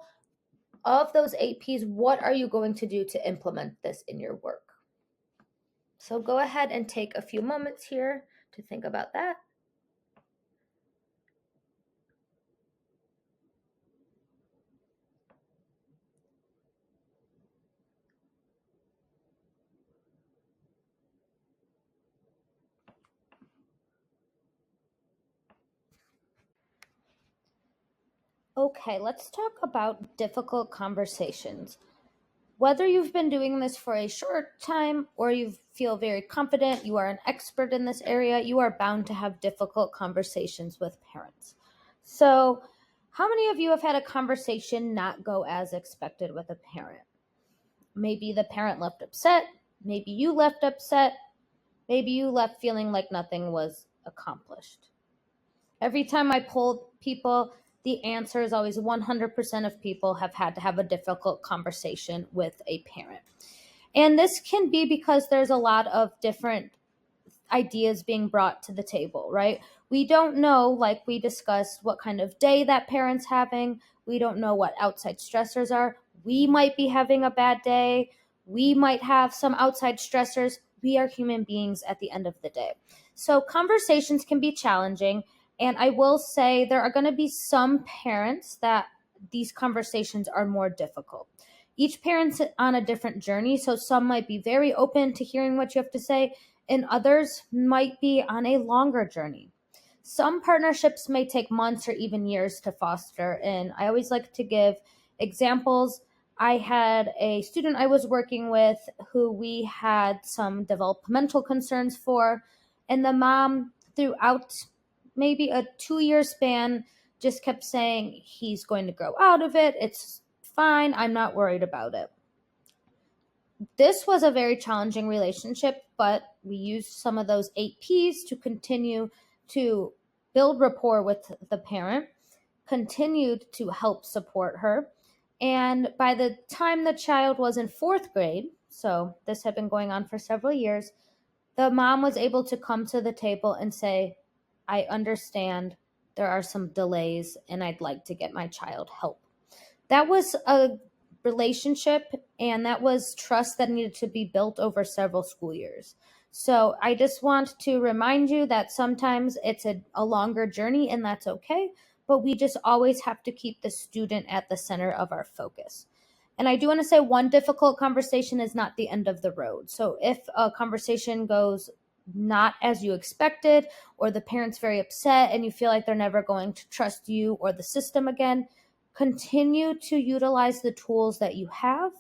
of those 8 P's, what are you going to do to implement this in your work? So go ahead and take a few moments here to think about that. Okay, let's talk about difficult conversations. Whether you've been doing this for a short time or you feel very confident, you are an expert in this area, you are bound to have difficult conversations with parents. So, how many of you have had a conversation not go as expected with a parent? Maybe the parent left upset, maybe you left upset, maybe you left feeling like nothing was accomplished. Every time I poll people, the answer is always 100% of people have had to have a difficult conversation with a parent. And this can be because there's a lot of different ideas being brought to the table, right? We don't know, like we discussed, what kind of day that parent's having. We don't know what outside stressors are. We might be having a bad day. We might have some outside stressors. We are human beings at the end of the day. So conversations can be challenging. And I will say there are going to be some parents that these conversations are more difficult. Each parent's on a different journey, so some might be very open to hearing what you have to say, and others might be on a longer journey. Some partnerships may take months or even years to foster, and I always like to give examples. I had a student I was working with who we had some developmental concerns for, and the mom, throughout maybe a 2-year span, just kept saying, he's going to grow out of it. It's fine. I'm not worried about it. This was a very challenging relationship, but we used some of those 8 P's to continue to build rapport with the parent, continued to help support her. And by the time the child was in 4th grade, so this had been going on for several years, the mom was able to come to the table and say, I understand there are some delays and I'd like to get my child help. That was a relationship and that was trust that needed to be built over several school years. So I just want to remind you that sometimes it's a longer journey and that's okay, but we just always have to keep the student at the center of our focus. And I do want to say one difficult conversation is not the end of the road. So if a conversation goes not as you expected, or the parent's very upset and you feel like they're never going to trust you or the system again, continue to utilize the tools that you have,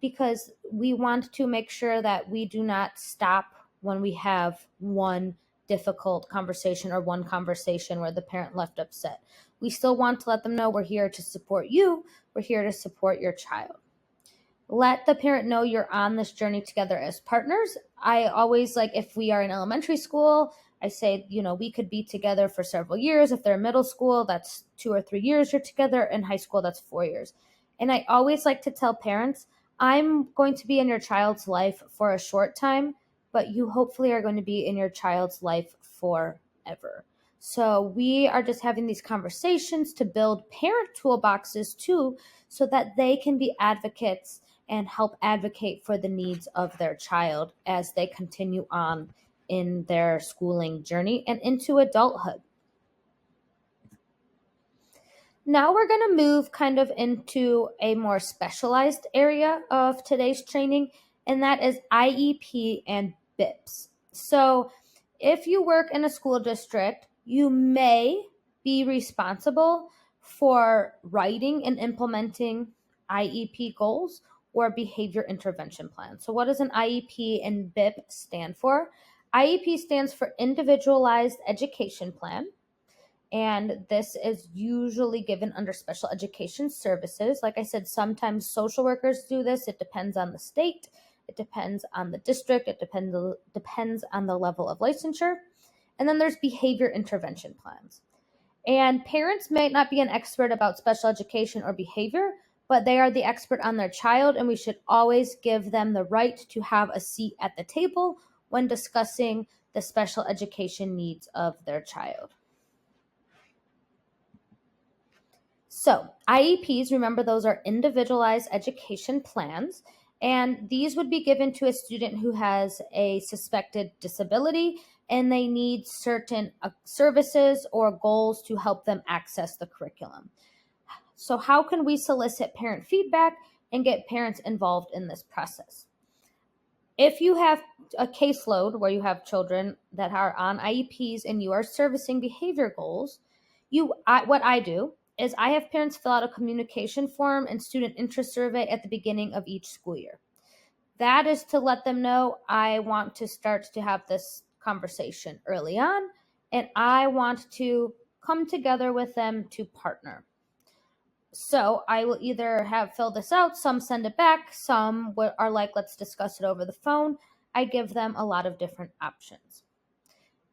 because we want to make sure that we do not stop when we have one difficult conversation or one conversation where the parent left upset. We still want to let them know we're here to support you. We're here to support your child. Let the parent know you're on this journey together as partners. I always, like, if we are in elementary school, I say, we could be together for several years. If they're in middle school, that's 2 or 3 years you're together. In high school, that's 4 years. And I always like to tell parents, I'm going to be in your child's life for a short time, but you hopefully are going to be in your child's life forever. So we are just having these conversations to build parent toolboxes too, so that they can be advocates and help advocate for the needs of their child as they continue on in their schooling journey and into adulthood. Now we're going to move kind of into a more specialized area of today's training, and that is IEP and BIPs. So if you work in a school district, you may be responsible for writing and implementing IEP goals or behavior intervention plans. So what does an IEP and BIP stand for? IEP stands for Individualized Education Plan, and this is usually given under special education services. Like I said, sometimes social workers do this. It depends on the state, it depends on the district, it depends on the level of licensure. And then there's behavior intervention plans. And parents may not be an expert about special education or behavior, but they are the expert on their child, and we should always give them the right to have a seat at the table when discussing the special education needs of their child. So IEPs, remember, those are individualized education plans, and these would be given to a student who has a suspected disability and they need certain services or goals to help them access the curriculum. So how can we solicit parent feedback and get parents involved in this process? If you have a caseload where you have children that are on IEPs and you are servicing behavior goals, what I do is I have parents fill out a communication form and student interest survey at the beginning of each school year. That is to let them know I want to start to have this conversation early on, and I want to come together with them to partner. So I will either have filled this out, some send it back, some are like, let's discuss it over the phone. I give them a lot of different options.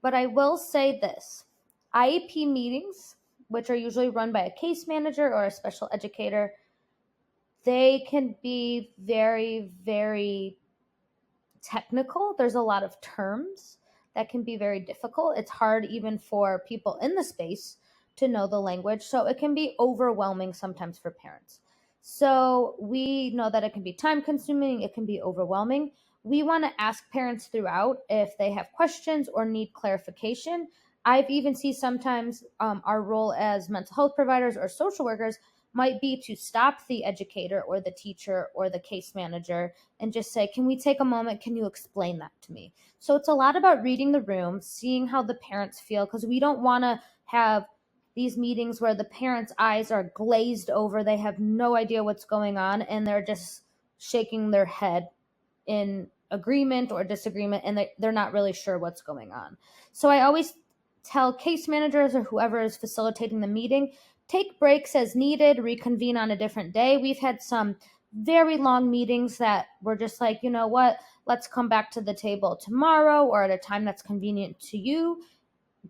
But I will say this, IEP meetings, which are usually run by a case manager or a special educator, they can be very, very technical. There's a lot of terms that can be very difficult. It's hard even for people in the space to know the language. So it can be overwhelming sometimes for parents. So we know that it can be time consuming, it can be overwhelming. We want to ask parents throughout if they have questions or need clarification. I've even seen sometimes our role as mental health providers or social workers might be to stop the educator or the teacher or the case manager and just say, can we take a moment? Can you explain that to me? So it's a lot about reading the room, seeing how the parents feel, because we don't want to have these meetings where the parents' eyes are glazed over, they have no idea what's going on, and they're just shaking their head in agreement or disagreement, and they're not really sure what's going on. So I always tell case managers or whoever is facilitating the meeting, take breaks as needed, reconvene on a different day. We've had some very long meetings that were just like, you know what, let's come back to the table tomorrow or at a time that's convenient to you,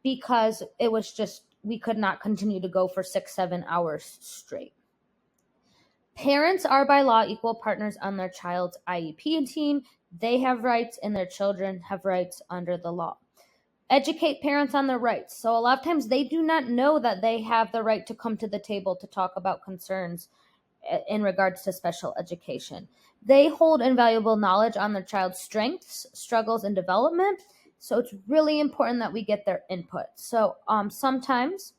because it was just, we could not continue to go for 6-7 hours straight. Parents are by law equal partners on their child's IEP team. They have rights and their children have rights under the law. Educate parents on their rights. So a lot of times they do not know that they have the right to come to the table to talk about concerns in regards to special education. They hold invaluable knowledge on their child's strengths, struggles, and development. So it's really important that we get their input. So sometimes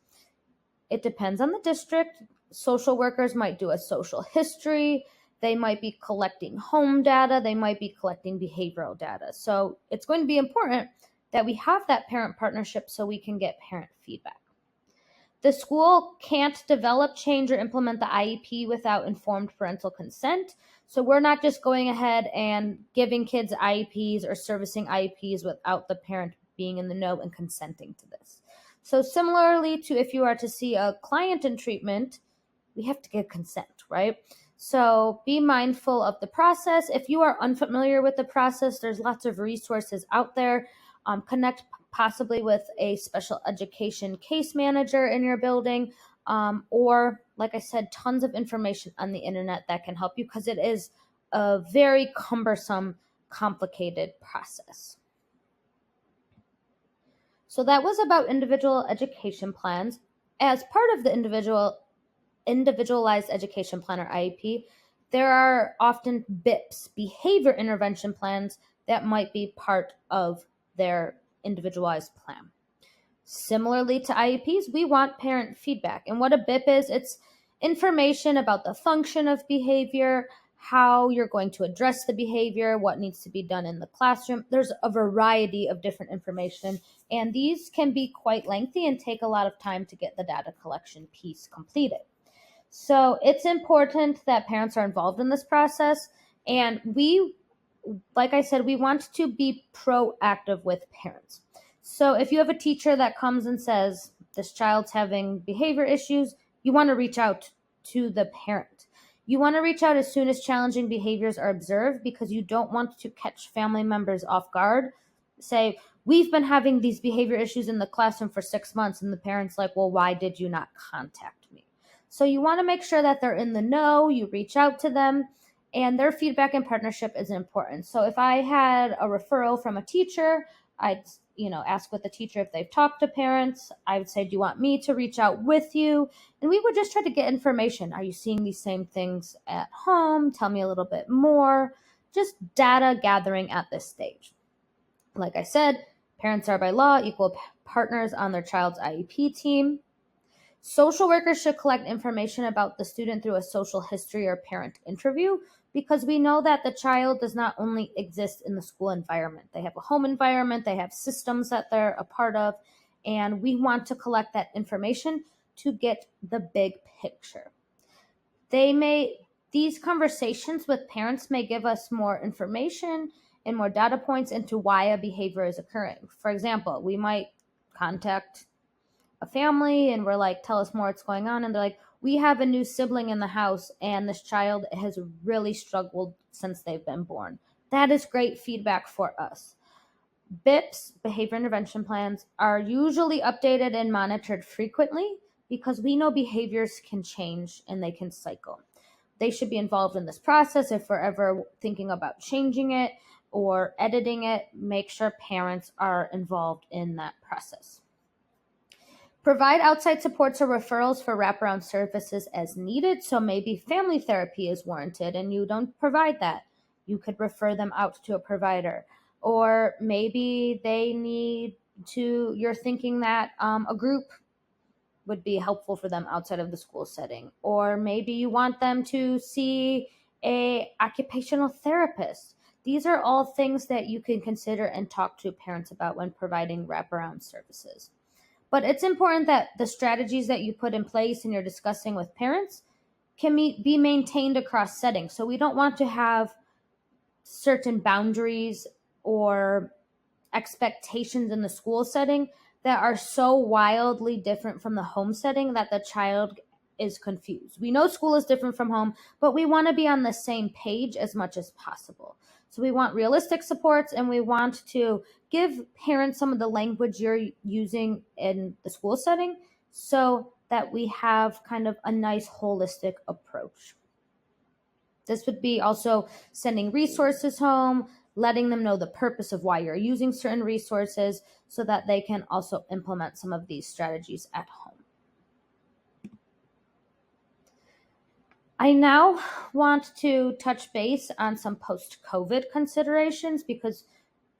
it depends on the district. Social workers might do a social history. They might be collecting home data. They might be collecting behavioral data. So it's going to be important that we have that parent partnership so we can get parent feedback. The school can't develop, change, or implement the IEP without informed parental consent. So we're not just going ahead and giving kids IEPs or servicing IEPs without the parent being in the know and consenting to this. So similarly to if you are to see a client in treatment, we have to get consent, right? So be mindful of the process. If you are unfamiliar with the process, there's lots of resources out there. Connect possibly with a special education case manager in your building, or like I said, tons of information on the internet that can help you, because it is a very cumbersome, complicated process. So that was about individual education plans. As part of the individualized education plan, or IEP, there are often BIPs, behavior intervention plans, that might be part of their individualized plan. Similarly to IEPs, we want parent feedback. And what a BIP is, it's information about the function of behavior, how you're going to address the behavior, what needs to be done in the classroom. There's a variety of different information, and these can be quite lengthy and take a lot of time to get the data collection piece completed. So it's important that parents are involved in this process. And we, like I said, we want to be proactive with parents. So if you have a teacher that comes and says, this child's having behavior issues, you want to reach out to the parent. You want to reach out as soon as challenging behaviors are observed, because you don't want to catch family members off guard. Say, we've been having these behavior issues in the classroom for 6 months, and the parent's like, well, why did you not contact me? So you want to make sure that they're in the know, you reach out to them, and their feedback and partnership is important. So if I had a referral from a teacher, I'd ask with the teacher if they've talked to parents. I would say, do you want me to reach out with you? And we would just try to get information. Are you seeing these same things at home? Tell me a little bit more. Just data gathering at this stage. Like I said, parents are by law equal partners on their child's IEP team. Social workers should collect information about the student through a social history or parent interview, because we know that the child does not only exist in the school environment. They have a home environment, they have systems that they're a part of, and we want to collect that information to get the big picture. These conversations with parents may give us more information and more data points into why a behavior is occurring. For example, we might contact a family and we're like, tell us more what's going on. And they're like, we have a new sibling in the house and this child has really struggled since they've been born. That is great feedback for us. BIPs, behavior intervention plans, are usually updated and monitored frequently, because we know behaviors can change and they can cycle. They should be involved in this process. If we're ever thinking about changing it or editing it, make sure parents are involved in that process. Provide outside supports or referrals for wraparound services as needed. So maybe family therapy is warranted and you don't provide that. You could refer them out to a provider. Or maybe you're thinking that a group would be helpful for them outside of the school setting. Or maybe you want them to see a occupational therapist. These are all things that you can consider and talk to parents about when providing wraparound services. But it's important that the strategies that you put in place and you're discussing with parents can be maintained across settings. So we don't want to have certain boundaries or expectations in the school setting that are so wildly different from the home setting that the child is confused. We know school is different from home, but we want to be on the same page as much as possible. So we want realistic supports, and we want to give parents some of the language you're using in the school setting so that we have kind of a nice holistic approach. This would be also sending resources home, letting them know the purpose of why you're using certain resources so that they can also implement some of these strategies at home. I now want to touch base on some post-COVID considerations, because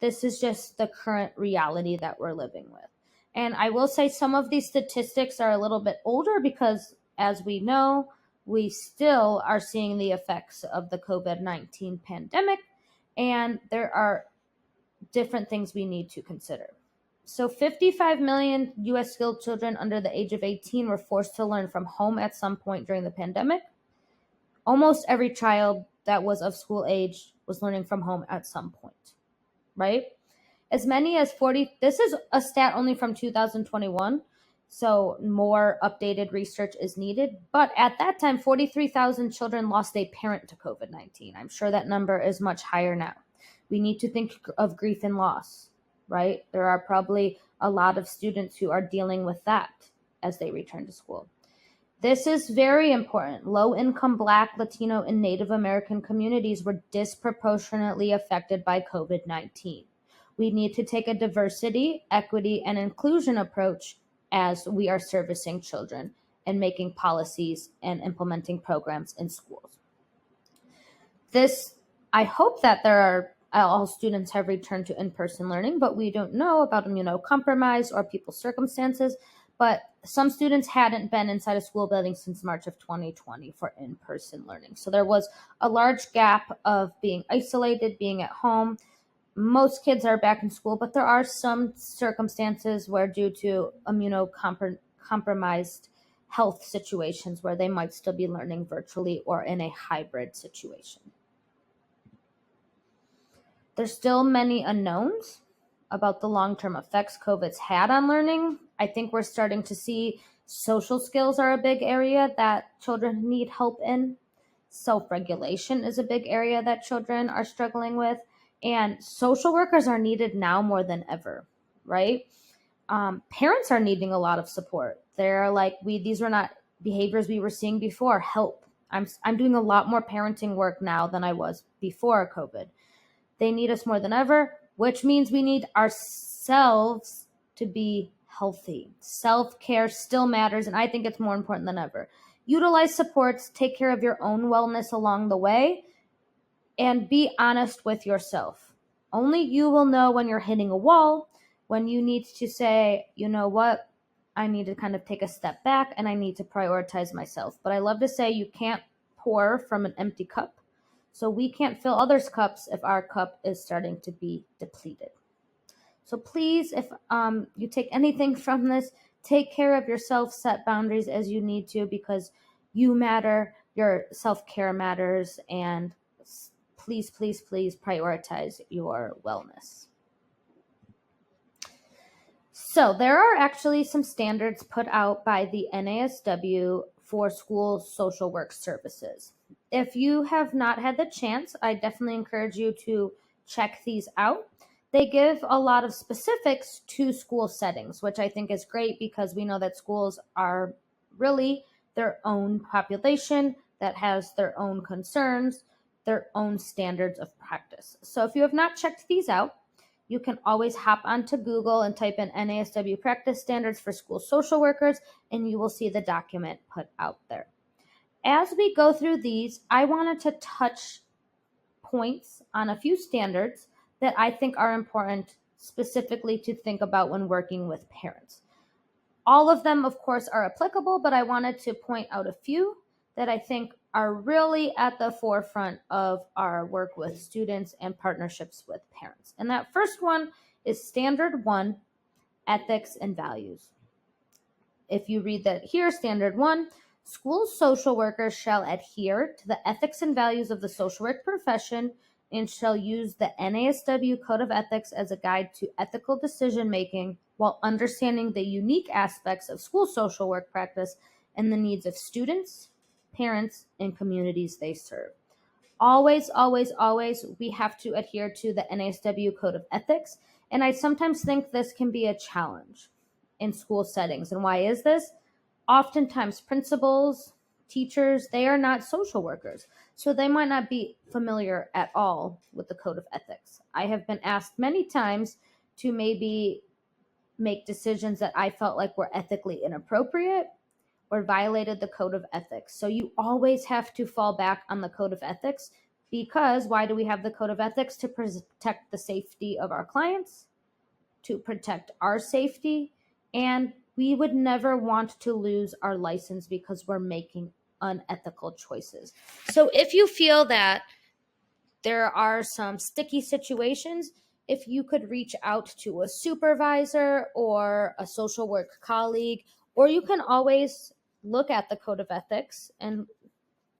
this is just the current reality that we're living with. And I will say some of these statistics are a little bit older because, as we know, we still are seeing the effects of the COVID-19 pandemic, and there are different things we need to consider. So 55 million U.S. school children under the age of 18 were forced to learn from home at some point during the pandemic. Almost every child that was of school age was learning from home at some point, right? As many as 40, this is a stat only from 2021, so more updated research is needed. But at that time, 43,000 children lost a parent to COVID-19. I'm sure that number is much higher now. We need to think of grief and loss, right? There are probably a lot of students who are dealing with that as they return to school. This is very important. Low-income Black, Latino, and Native American communities were disproportionately affected by COVID-19. We need to take a diversity, equity, and inclusion approach as we are servicing children and making policies and implementing programs in schools. I hope that all students have returned to in-person learning, but we don't know about immunocompromised or people's circumstances. But some students hadn't been inside a school building since March of 2020 for in-person learning. So there was a large gap of being isolated, being at home. Most kids are back in school, but there are some circumstances where, due to immunocompromised health situations, where they might still be learning virtually or in a hybrid situation. There's still many unknowns about the long-term effects COVID's had on learning. I think we're starting to see social skills are a big area that children need help in. Self-regulation is a big area that children are struggling with. And social workers are needed now more than ever, right? Parents are needing a lot of support. They're like, these were not behaviors we were seeing before. Help. I'm doing a lot more parenting work now than I was before COVID. They need us more than ever, which means we need ourselves to be healthy. Self-care still matters, and I think it's more important than ever. Utilize supports, take care of your own wellness along the way, and be honest with yourself. Only you will know when you're hitting a wall, when you need to say, you know what, I need to kind of take a step back and I need to prioritize myself. But I love to say you can't pour from an empty cup. So we can't fill others' cups if our cup is starting to be depleted. So please, if you take anything from this, take care of yourself, set boundaries as you need to, because you matter, your self-care matters, and please, please, please prioritize your wellness. So there are actually some standards put out by the NASW for school social work services. If you have not had the chance, I definitely encourage you to check these out. They give a lot of specifics to school settings, which I think is great because we know that schools are really their own population that has their own concerns, their own standards of practice. So if you have not checked these out, you can always hop onto Google and type in NASW practice standards for school social workers, and you will see the document put out there. As we go through these, I wanted to touch points on a few standards that I think are important specifically to think about when working with parents. All of them, of course, are applicable, but I wanted to point out a few that I think are really at the forefront of our work with students and partnerships with parents. And that first one is Standard 1, Ethics and Values. If you read that here, Standard 1, school social workers shall adhere to the ethics and values of the social work profession and shall use the NASW Code of Ethics as a guide to ethical decision-making while understanding the unique aspects of school social work practice and the needs of students, parents, and communities they serve. Always, always, always, we have to adhere to the NASW Code of Ethics, and I sometimes think this can be a challenge in school settings. And why is this? Oftentimes, principals, teachers, they are not social workers, so they might not be familiar at all with the Code of Ethics. I have been asked many times to maybe make decisions that I felt like were ethically inappropriate or violated the Code of Ethics. So you always have to fall back on the Code of Ethics, because why do we have the Code of Ethics? To protect the safety of our clients, to protect our safety, and we would never want to lose our license because we're making unethical choices. So if you feel that there are some sticky situations, if you could reach out to a supervisor or a social work colleague, or you can always look at the Code of Ethics and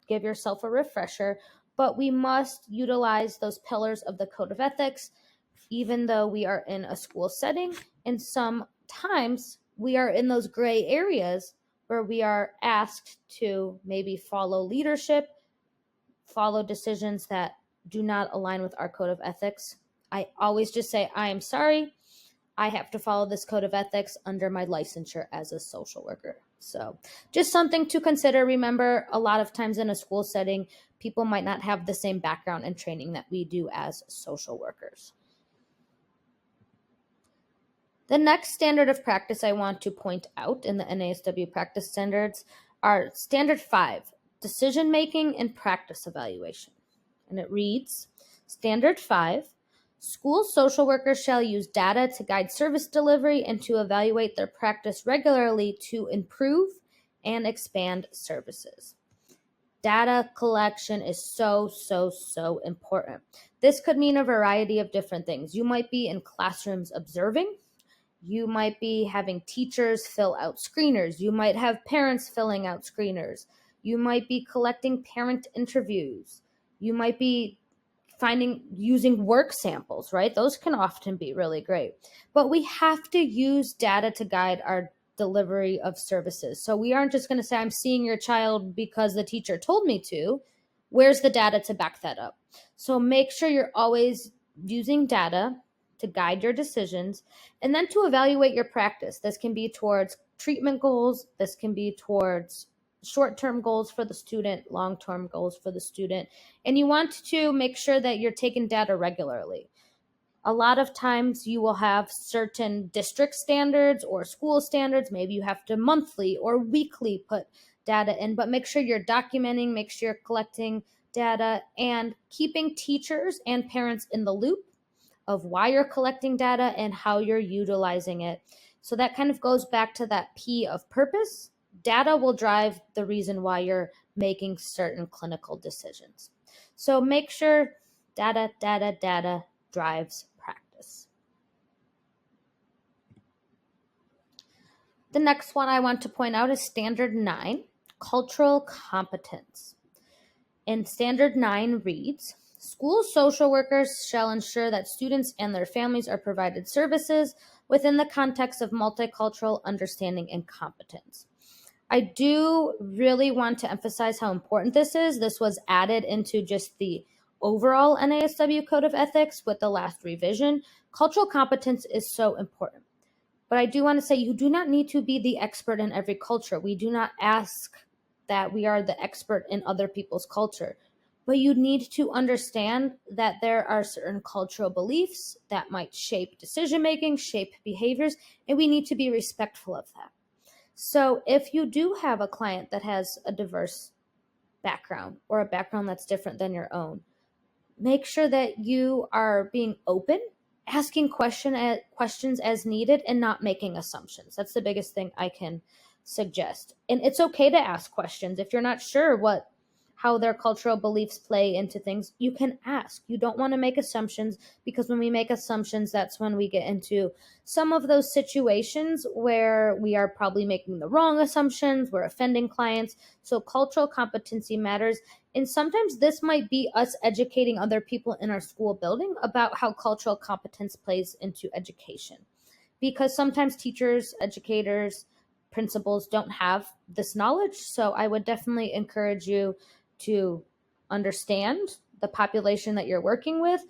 give yourself a refresher, but we must utilize those pillars of the Code of Ethics, even though we are in a school setting. And sometimes we are in those gray areas where we are asked to maybe follow leadership, follow decisions that do not align with our Code of Ethics. I always just say, I am sorry, I have to follow this Code of Ethics under my licensure as a social worker. So just something to consider. Remember, a lot of times in a school setting, people might not have the same background and training that we do as social workers. The next standard of practice I want to point out in the NASW practice standards are Standard 5, Decision Making and Practice Evaluation. And it reads, Standard 5, school social workers shall use data to guide service delivery and to evaluate their practice regularly to improve and expand services. Data collection is so important. This could mean a variety of different things. You might be in classrooms observing. You might be having teachers fill out screeners. You might have parents filling out screeners. You might be collecting parent interviews. You might be using work samples, right? Those can often be really great. But we have to use data to guide our delivery of services. So we aren't just going to say, I'm seeing your child because the teacher told me to. Where's the data to back that up? So make sure you're always using data to guide your decisions and then to evaluate your practice. This can be towards treatment goals. This can be towards short-term goals for the student, long-term goals for the student. And you want to make sure that you're taking data regularly. A lot of times you will have certain district standards or school standards. Maybe you have to monthly or weekly put data in, but make sure you're documenting, make sure you're collecting data and keeping teachers and parents in the loop of why you're collecting data and how you're utilizing it. So that kind of goes back to that P of purpose. Data will drive the reason why you're making certain clinical decisions. So make sure data drives practice. The next one I want to point out is Standard 9, Cultural Competence. And Standard 9 reads, school social workers shall ensure that students and their families are provided services within the context of multicultural understanding and competence. I do really want to emphasize how important this is. This was added into just the overall NASW Code of Ethics with the last revision. Cultural competence is so important. But I do want to say you do not need to be the expert in every culture. We do not ask that we are the expert in other people's culture. But you need to understand that there are certain cultural beliefs that might shape decision-making, shape behaviors, and we need to be respectful of that. So if you do have a client that has a diverse background or a background that's different than your own, make sure that you are being open, asking questions as needed, and not making assumptions. That's the biggest thing I can suggest. And it's okay to ask questions. If you're not sure how their cultural beliefs play into things, you can ask. You don't want to make assumptions, because when we make assumptions, that's when we get into some of those situations where we are probably making the wrong assumptions, we're offending clients. So cultural competency matters. And sometimes this might be us educating other people in our school building about how cultural competence plays into education. Because sometimes teachers, educators, principals don't have this knowledge. So I would definitely encourage you to understand the population that you're working with,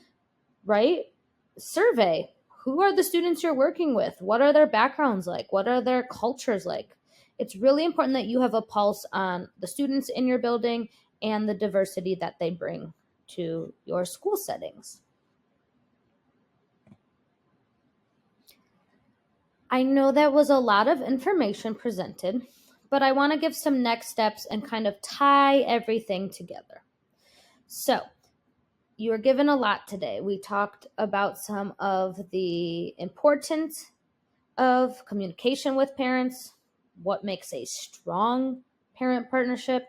right? Survey. Who are the students you're working with? What are their backgrounds like? What are their cultures like? It's really important that you have a pulse on the students in your building and the diversity that they bring to your school settings. I know that was a lot of information presented, but I want to give some next steps and kind of tie everything together. So, you were given a lot today. We talked about some of the importance of communication with parents, what makes a strong parent partnership,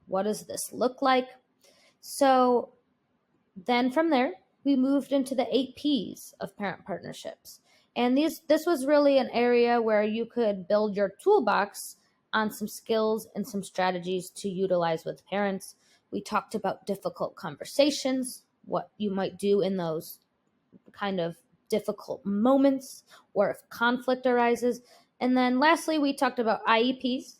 what does this look like. So then from there, we moved into the 8 Ps of parent partnerships. And this was really an area where you could build your toolbox on some skills and some strategies to utilize with parents. We talked about difficult conversations, what you might do in those kind of difficult moments or if conflict arises. And then lastly, we talked about IEPs,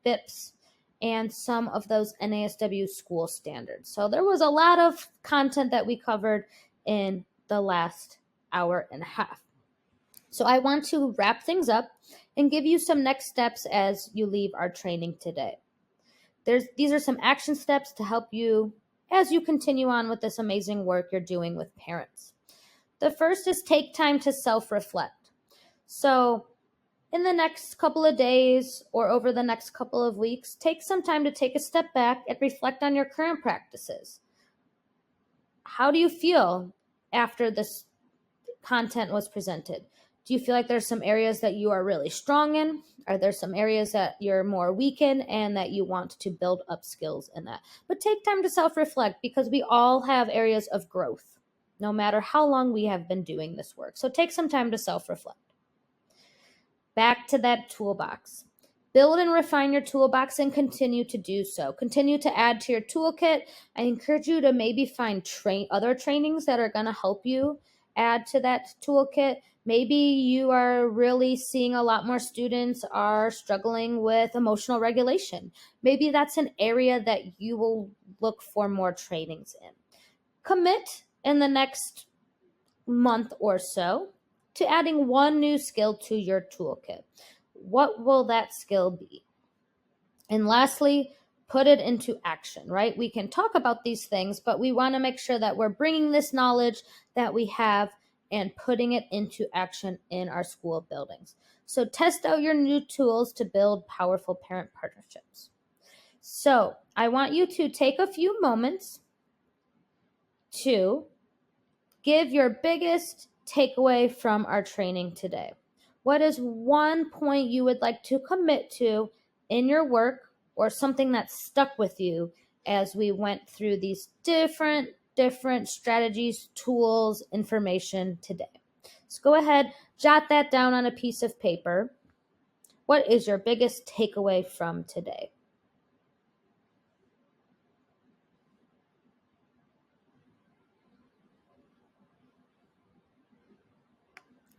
BIPs, and some of those NASW school standards. So there was a lot of content that we covered in the last hour and a half. So I want to wrap things up and give you some next steps as you leave our training today. These are some action steps to help you as you continue on with this amazing work you're doing with parents. The first is take time to self-reflect. So in the next couple of days or over the next couple of weeks, take some time to take a step back and reflect on your current practices. How do you feel after this content was presented? Do you feel like there's some areas that you are really strong in? Are there some areas that you're more weak in and that you want to build up skills in that? But take time to self-reflect, because we all have areas of growth, no matter how long we have been doing this work. So take some time to self-reflect. Back to that toolbox. Build and refine your toolbox and continue to do so. Continue to add to your toolkit. I encourage you to maybe find other trainings that are going to help you add to that toolkit. Maybe you are really seeing a lot more students are struggling with emotional regulation. Maybe that's an area that you will look for more trainings in. Commit in the next month or so to adding one new skill to your toolkit. What will that skill be? And lastly, put it into action, right? We can talk about these things, but we want to make sure that we're bringing this knowledge that we have and putting it into action in our school buildings. So test out your new tools to build powerful parent partnerships. So I want you to take a few moments to give your biggest takeaway from our training today. What is one point you would like to commit to in your work, or something that stuck with you as we went through these different strategies, tools, information today? So go ahead, jot that down on a piece of paper. What is your biggest takeaway from today?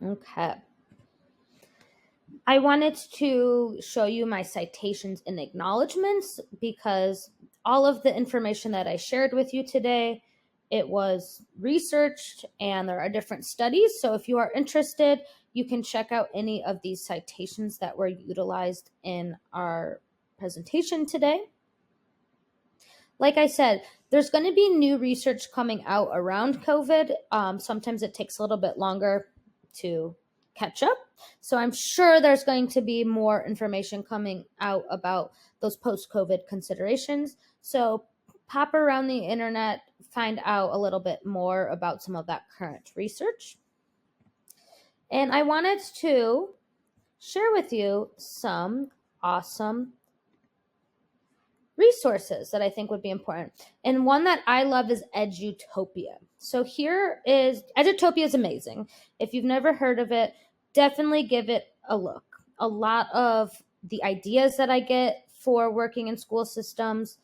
Okay. I wanted to show you my citations and acknowledgments, because all of the information that I shared with you today, it was researched and there are different studies. So if you are interested, you can check out any of these citations that were utilized in our presentation today. Like I said, there's going to be new research coming out around COVID. Sometimes it takes a little bit longer to catch up. So I'm sure there's going to be more information coming out about those post-COVID considerations. So pop around the internet, find out a little bit more about some of that current research. And I wanted to share with you some awesome resources that I think would be important. And one that I love is Edutopia. So Edutopia is amazing. If you've never heard of it, definitely give it a look. A lot of the ideas that I get for working in school systems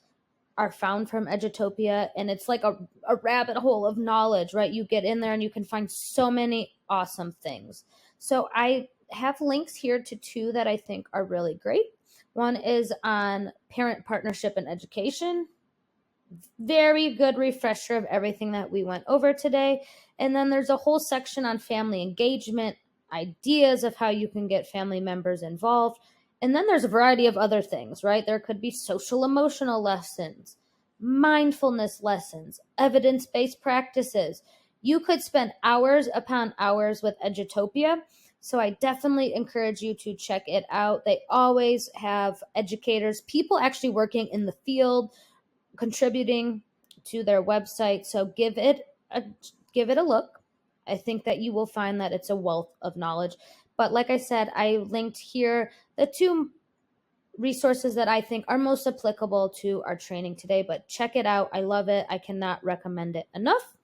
are found from Edutopia, and it's like a rabbit hole of knowledge, right? You get in there and you can find so many awesome things. So I have links here to two that I think are really great. One is on parent partnership and education. Very good refresher of everything that we went over today. And then there's a whole section on family engagement, ideas of how you can get family members involved. And then there's a variety of other things, right? There could be social emotional lessons, mindfulness lessons, evidence-based practices. You could spend hours upon hours with Edutopia. So I definitely encourage you to check it out. They always have educators, people actually working in the field, contributing to their website. So give it a look. I think that you will find that it's a wealth of knowledge. But like I said, I linked here the two resources that I think are most applicable to our training today. But check it out. I love it. I cannot recommend it enough.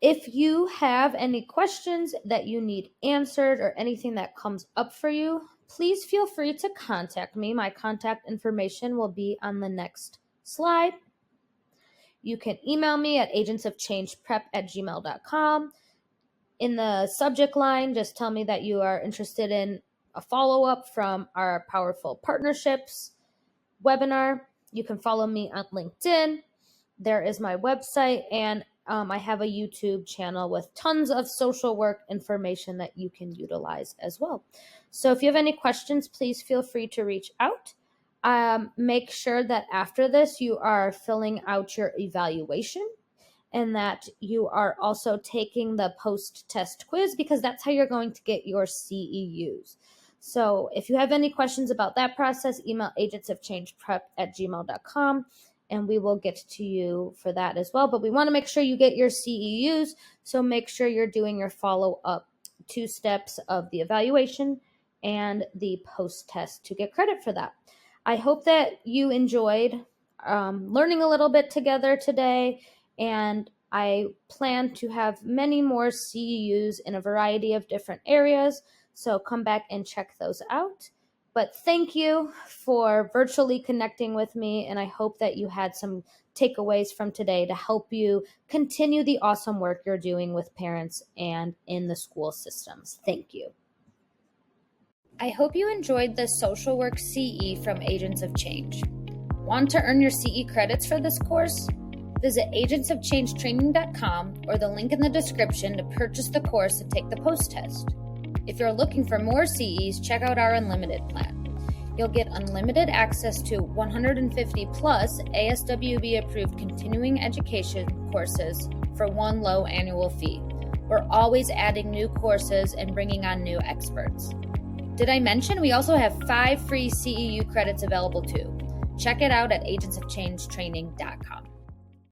If you have any questions that you need answered or anything that comes up for you, please feel free to contact me. My contact information will be on the next slide. You can email me at agentsofchangeprep@gmail.com. In the subject line, just tell me that you are interested in a follow-up from our Powerful Partnerships webinar. You can follow me on LinkedIn. There is my website, and I have a YouTube channel with tons of social work information that you can utilize as well. So if you have any questions, please feel free to reach out. Make sure that after this, you are filling out your evaluation and that you are also taking the post-test quiz, because that's how you're going to get your CEUs. So if you have any questions about that process, email agentsofchangeprep@gmail.com and we will get to you for that as well. But we want to make sure you get your CEUs, so make sure you're doing your follow-up 2 steps of the evaluation and the post-test to get credit for that. I hope that you enjoyed learning a little bit together today, and I plan to have many more CEUs in a variety of different areas, so come back and check those out. But thank you for virtually connecting with me, and I hope that you had some takeaways from today to help you continue the awesome work you're doing with parents and in the school systems. Thank you. I hope you enjoyed the Social Work CE from Agents of Change. Want to earn your CE credits for this course? Visit agentsofchangetraining.com or the link in the description to purchase the course and take the post-test. If you're looking for more CEs, check out our Unlimited plan. You'll get unlimited access to 150 plus ASWB approved continuing education courses for one low annual fee. We're always adding new courses and bringing on new experts. Did I mention we also have 5 free CEU credits available too? Check it out at agentsofchangetraining.com.